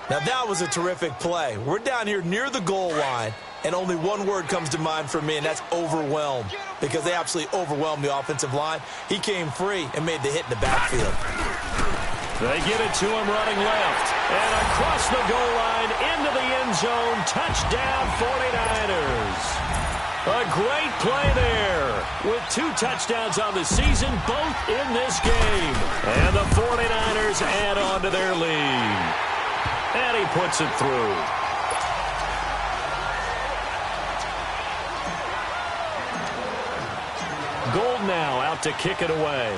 Now that was a terrific play. We're down here near the goal line, and only one word comes to mind for me, and that's overwhelmed, because they absolutely overwhelmed the offensive line. He came free and made the hit in the backfield. They get it to him running left. And across the goal line into the end zone. Touchdown 49ers. A great play there with 2 touchdowns on the season, both in this game. And the 49ers add on to their lead. And he puts it through. Gold now out to kick it away.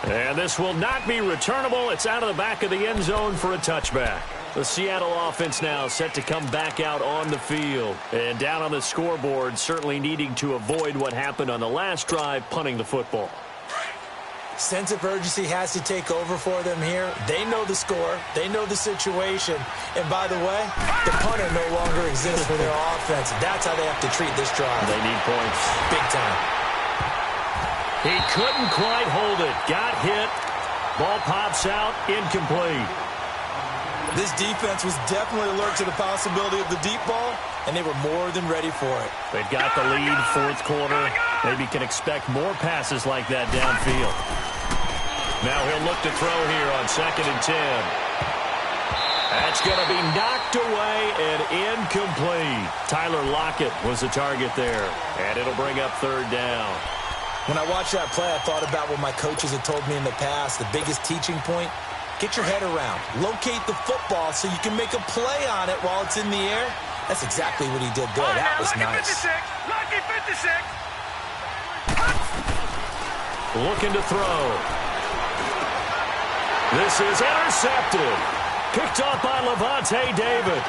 And this will not be returnable. It's out of the back of the end zone for a touchback. The Seattle offense now set to come back out on the field. And down on the scoreboard, certainly needing to avoid what happened on the last drive, punting the football. Sense of urgency has to take over for them here. They know the score. They know the situation. And by the way, the punter no longer exists for their offense. That's how they have to treat this drive. They need points. Big time. He couldn't quite hold it. Got hit. Ball pops out. Incomplete. This defense was definitely alert to the possibility of the deep ball, and they were more than ready for it. They've got the lead, fourth quarter. Maybe can expect more passes like that downfield. Now he'll look to throw here on 2nd and 10. That's going to be knocked away and incomplete. Tyler Lockett was the target there, and it'll bring up 3rd down. When I watched that play, I thought about what my coaches had told me in the past. The biggest teaching point, get your head around. Locate the football so you can make a play on it while it's in the air. That's exactly what he did there. That was nice. Lucky 56. Looking to throw. This is intercepted. Picked off by Levante David.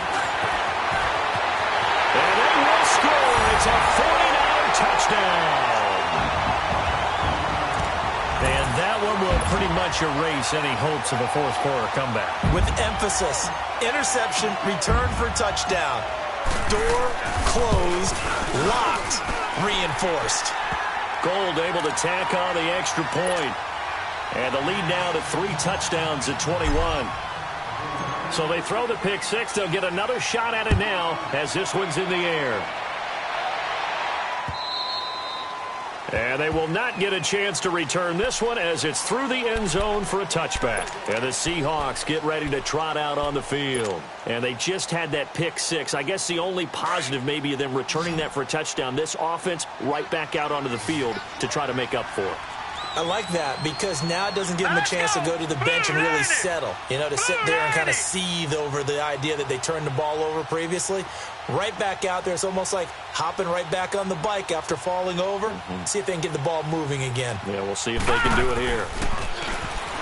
And they will score. It's a 49er touchdown. And that one will pretty much erase any hopes of a fourth quarter comeback. With emphasis, interception, return for touchdown. Door closed, locked, reinforced. Gold able to tack on the extra point. And the lead now to 3 touchdowns at 21. So they throw the pick six. They'll get another shot at it now as this one's in the air. And they will not get a chance to return this one as it's through the end zone for a touchback. And the Seahawks get ready to trot out on the field. And they just had that pick six. I guess the only positive maybe of them returning that for a touchdown. This offense right back out onto the field to try to make up for it. I like that because now it doesn't give them a chance to go to the bench and really settle. You know, to sit there and kind of seethe over the idea that they turned the ball over previously. Right back out there. It's almost like hopping right back on the bike after falling over. See if they can get the ball moving again. Yeah, we'll see if they can do it here.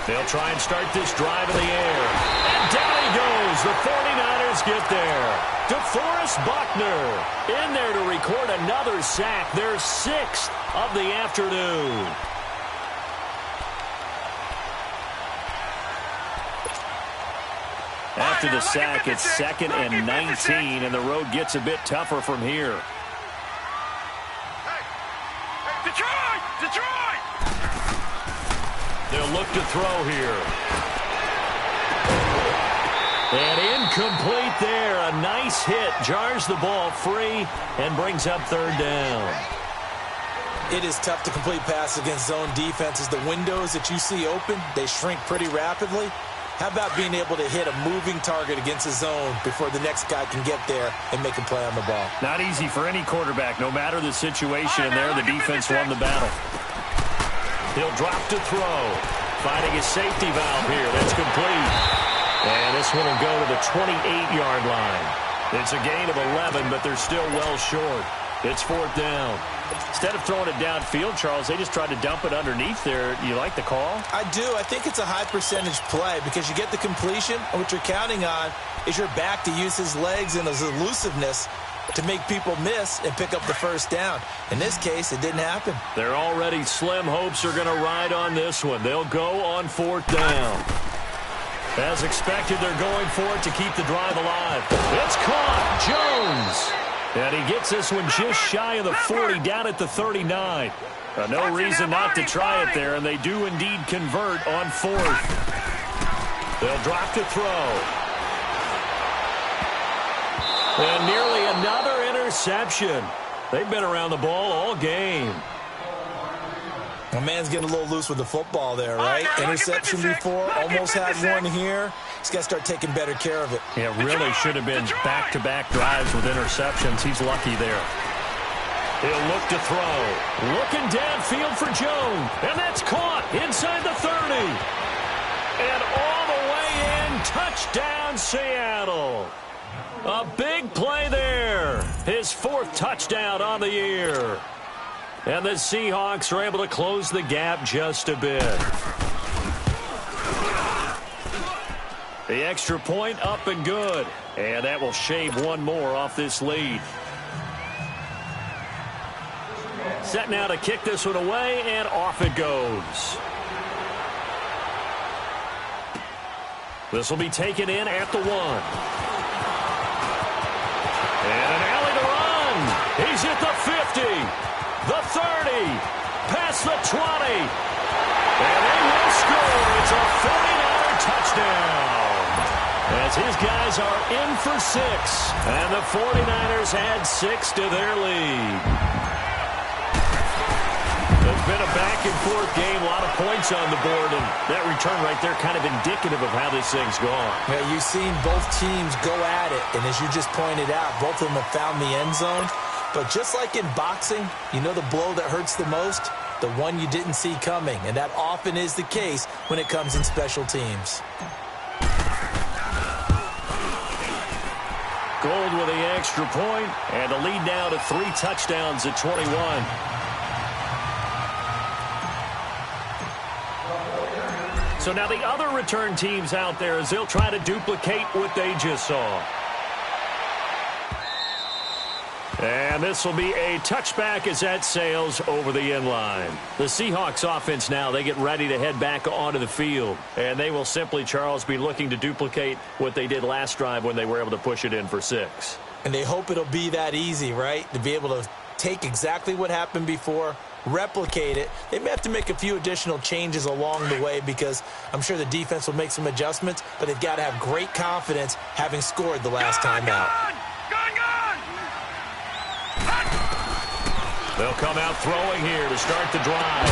They'll try and start this drive in the air. And down he goes. The 49ers get there. DeForest Buckner in there to record another sack. Their 6th of the afternoon. After the sack, it's 2nd and 19, and the road gets a bit tougher from here. Detroit! Detroit! They'll look to throw here. And incomplete there. A nice hit. Jars the ball free and brings up 3rd down. It is tough to complete passes against zone defenses. The windows that you see open, they shrink pretty rapidly. How about being able to hit a moving target against a zone before the next guy can get there and make a play on the ball? Not easy for any quarterback, no matter the situation. And there, the defense won the battle. He'll drop to throw. Finding his safety valve here. That's complete. And this one will go to the 28-yard line. It's a gain of 11, but they're still well short. It's 4th down. Instead of throwing it downfield, Charles, they just tried to dump it underneath there. You like the call? I do. I think it's a high-percentage play because you get the completion, and what you're counting on is your back to use his legs and his elusiveness to make people miss and pick up the 1st down. In this case, it didn't happen. They're already slim hopes are going to ride on this one. They'll go on 4th down. As expected, they're going for it to keep the drive alive. It's caught. Jones. And he gets this one just shy of the 40, down at the 39. No reason not to try it there, and they do indeed convert on 4th. They'll drop to throw. And nearly another interception. They've been around the ball all game. My man's getting a little loose with the football there, right? Interception before, almost had one here. He's got to start taking better care of it. Yeah, really should have been back-to-back drives with interceptions. He's lucky there. He'll look to throw. Looking downfield for Jones. And that's caught inside the 30. And all the way in, touchdown Seattle. A big play there. His 4th touchdown on the year. And the Seahawks are able to close the gap just a bit. The extra point up and good. And that will shave one more off this lead. Set now to kick this one away, and off it goes. This will be taken in at the 1. And an alley to run. He's at the 50, the 30, past the 20. And they will score. It's a 49er touchdown. As his guys are in for 6. And the 49ers add 6 to their lead. It's been a back-and-forth game, a lot of points on the board, and that return right there kind of indicative of how this thing's gone. Yeah, you've seen both teams go at it, and as you just pointed out, both of them have found the end zone. But just like in boxing, you know the blow that hurts the most? The one you didn't see coming, and that often is the case when it comes in special teams. Gold with the extra point, and the lead now to 3 touchdowns at 21. So now the other return teams out there as they'll try to duplicate what they just saw. And this will be a touchback as that sails over the end line. The Seahawks offense now, they get ready to head back onto the field. And they will simply, Charles, be looking to duplicate what they did last drive when they were able to push it in for 6. And they hope it'll be that easy, right? To be able to take exactly what happened before, replicate it. They may have to make a few additional changes along the way because I'm sure the defense will make some adjustments, but they've got to have great confidence having scored the last time out. They'll come out throwing here to start the drive.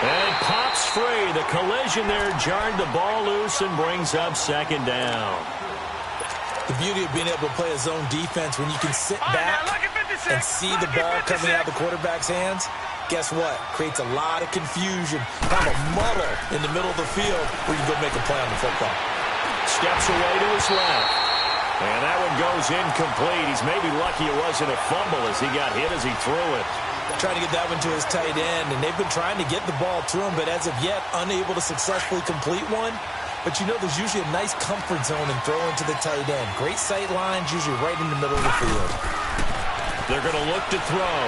And it pops free. The collision there jarred the ball loose and brings up 2nd down. The beauty of being able to play a zone defense when you can sit back and see the ball coming out of the quarterback's hands, guess what? Creates a lot of confusion, kind of a muddle in the middle of the field where you go make a play on the football. Steps away to his left. And that one goes incomplete. He's maybe lucky it wasn't a fumble as he got hit as he threw it. Trying to get that one to his tight end, and they've been trying to get the ball to him, but as of yet, unable to successfully complete one. But you know there's usually a nice comfort zone in throwing to the tight end. Great sight lines, usually right in the middle of the field. They're going to look to throw.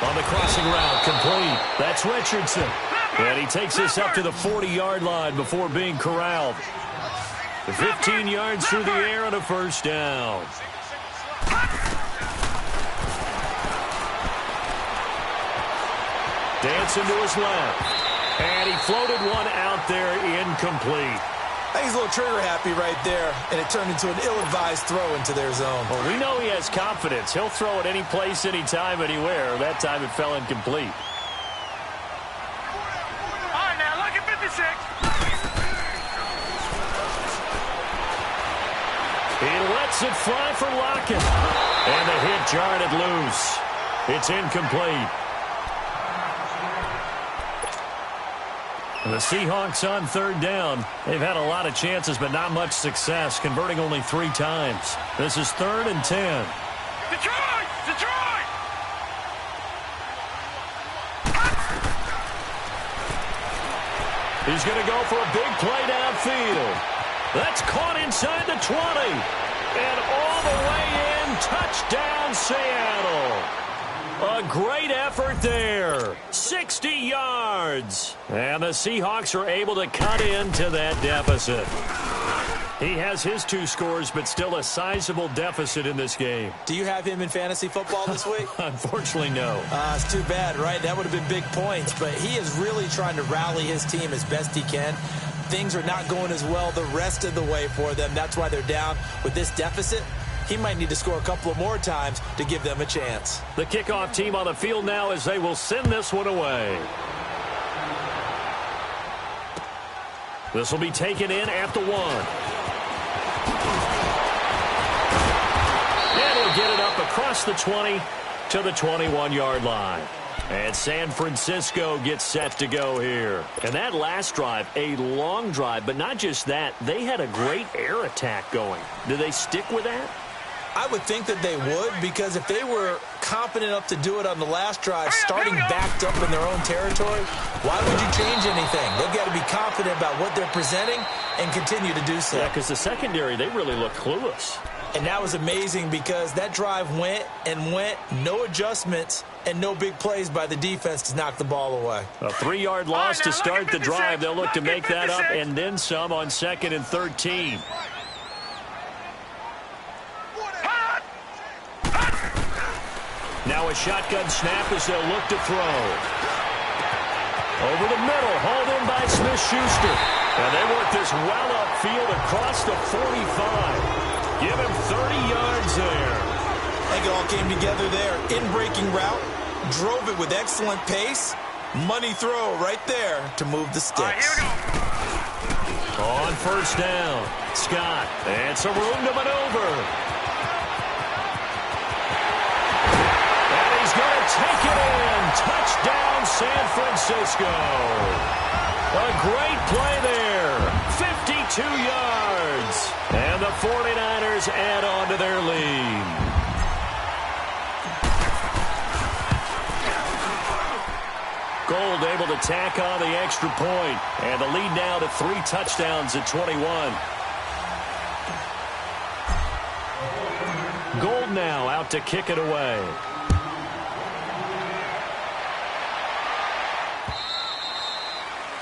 On the crossing route, complete. That's Richardson. And he takes this up to the 40-yard line before being corralled. 15 yards through the air and a 1st down. Dancing to his left. And he floated one out there incomplete. I think he's a little trigger happy right there, and it turned into an ill-advised throw into their zone. Well, we know he has confidence. He'll throw it any place, anytime, anywhere. That time it fell incomplete. All right, now look at 56. He lets it fly for Lockett. And the hit jarred it loose. It's incomplete. The Seahawks on 3rd down. They've had a lot of chances, but not much success, converting only 3 times. This is 3rd and 10. Detroit! Detroit! He's going to go for a big play downfield. That's caught inside the 20. And all the way in, touchdown Seattle. A great effort there. 60 yards. And the Seahawks are able to cut into that deficit. He has his 2 scores, but still a sizable deficit in this game. Do you have him in fantasy football this week? Unfortunately, no. It's too bad, right? That would have been big points, but he is really trying to rally his team as best he can. Things are not going as well the rest of the way for them. That's why they're down with this deficit. He might need to score a couple of more times to give them a chance. The kickoff team on the field now as they will send this one away. This will be taken in at the 1. And he'll get it up across the 20 to the 21-yard line. And San Francisco gets set to go here. And that last drive, a long drive, but not just that. They had a great air attack going. Do they stick with that? I would think that they would, because if they were confident enough to do it on the last drive, starting backed up in their own territory, why would you change anything? They've got to be confident about what they're presenting and continue to do so. Yeah, because the secondary, they really look clueless. And that was amazing because that drive went and went, no adjustments, and no big plays by the defense to knock the ball away. A 3-yard loss to start the drive. They'll look to make that up and then some on 2nd and 13. Now a shotgun snap as they'll look to throw. Over the middle, hauled in by Smith-Schuster. And they work this well upfield across the 45. Give him 30 yards there. I think it all came together there. In-breaking route, drove it with excellent pace. Money throw right there to move the sticks. All right, here we go. On first down, Scott. And some room to maneuver. And he's going to take it in. Touchdown, San Francisco. A great play there. 52 yards. And the 49ers add on to their lead. Gold able to tack on the extra point. And the lead now to 3 touchdowns at 21. Gold now out to kick it away.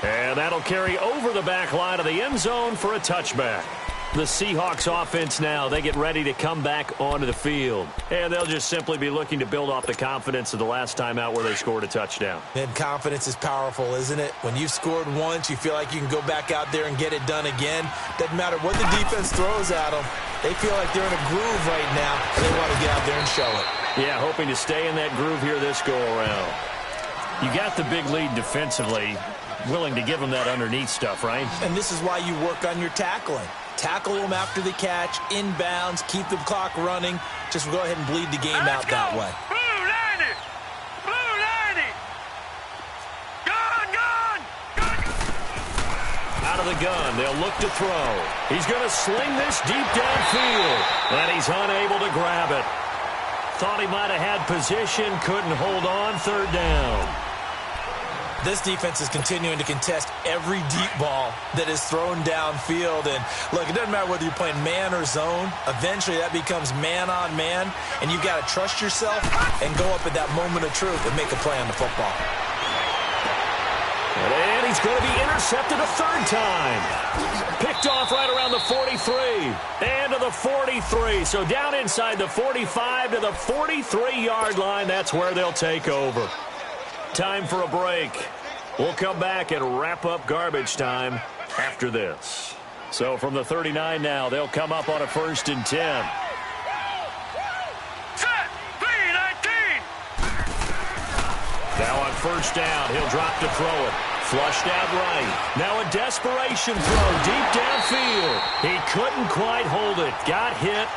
And that'll carry over the back line of the end zone for a touchback. The Seahawks offense now, they get ready to come back onto the field. And they'll just simply be looking to build off the confidence of the last time out where they scored a touchdown. And confidence is powerful, isn't it? When you've scored once, you feel like you can go back out there and get it done again. Doesn't matter what the defense throws at them. They feel like they're in a groove right now, and they want to get out there and show it. Yeah, hoping to stay in that groove here this go-around. You got the big lead defensively, willing to give them that underneath stuff, right? And this is why you work on your tackling. Tackle them after the catch, inbounds, keep the clock running. Just go ahead and bleed the game out that way. Blue 90! Blue 90! Gun, gun! Gun, gun! Out of the gun, they'll look to throw. He's going to sling this deep downfield, and he's unable to grab it. Thought he might have had position, couldn't hold on, 3rd down. This defense is continuing to contest every deep ball that is thrown downfield. And, look, it doesn't matter whether you're playing man or zone. Eventually, that becomes man-on-man, and you've got to trust yourself and go up at that moment of truth and make a play on the football. And he's going to be intercepted a 3rd time. Picked off right around the 43. And to the 43. So down inside the 45 to the 43-yard line. That's where they'll take over. Time for a break. We'll come back and wrap up garbage time after this. So from the 39 now, they'll come up on a 1st and 10. Set! 3-19! Now on 1st down, he'll drop to throw it. Flushed out right. Now a desperation throw deep downfield. He couldn't quite hold it. Got hit.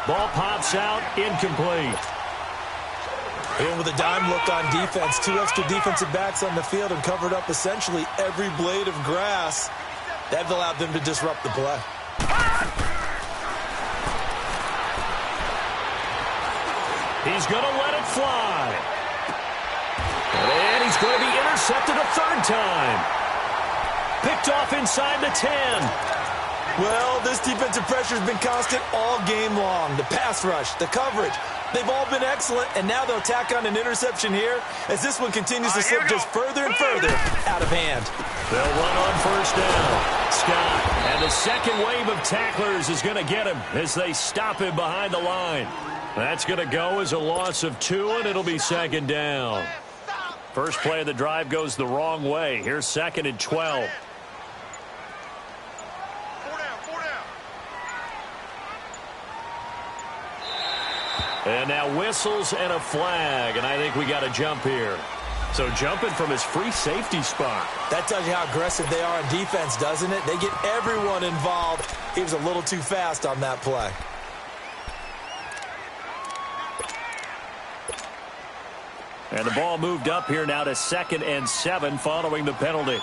Ball pops out. Incomplete. And with a dime look on defense, 2 extra defensive backs on the field and covered up essentially every blade of grass. That allowed them to disrupt the play. He's going to let it fly. And he's going to be intercepted a 3rd time. Picked off inside the 10. Well, this defensive pressure has been constant all game long. The pass rush, the coverage, they've all been excellent, and now they'll tack on an interception here as this one continues to slip just further and further out of hand. They'll run on 1st down. Scott, and the second wave of tacklers is going to get him as they stop him behind the line. That's going to go as a loss of 2, and it'll be 2nd down. First play of the drive goes the wrong way. Here's 2nd and 12. And now whistles and a flag, and I think we got a jump here. So jumping from his free safety spot. That tells you how aggressive they are on defense, doesn't it? They get everyone involved. He was a little too fast on that play. And the ball moved up here now to 2nd and 7 following the penalty.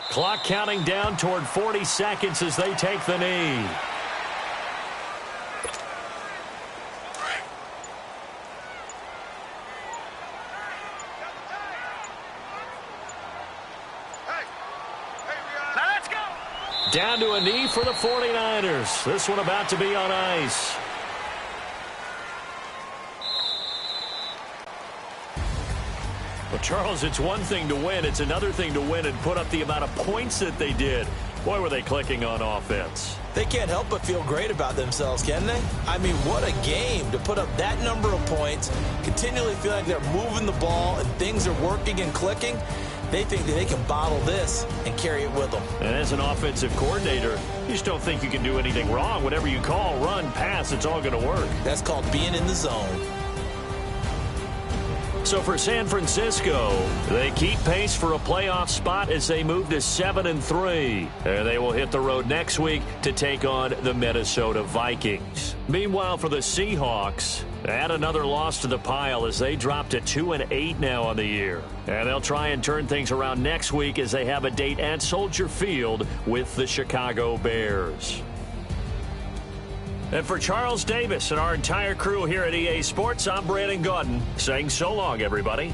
Clock counting down toward 40 seconds as they take the knee. Down to a knee for the 49ers. This one about to be on ice. Well, Charles, it's one thing to win. It's another thing to win and put up the amount of points that they did. Boy, were they clicking on offense. They can't help but feel great about themselves, can they? I mean, what a game to put up that number of points, continually feel like they're moving the ball and things are working and clicking. They think that they can bottle this and carry it with them. And as an offensive coordinator, you just don't think you can do anything wrong. Whatever you call, run, pass, it's all going to work. That's called being in the zone. So for San Francisco, they keep pace for a playoff spot as they move to 7-3. And they will hit the road next week to take on the Minnesota Vikings. Meanwhile, for the Seahawks, add another loss to the pile as they drop to 2-8 now on the year. And they'll try and turn things around next week as they have a date at Soldier Field with the Chicago Bears. And for Charles Davis and our entire crew here at EA Sports, I'm Brandon Gaudin saying so long, everybody.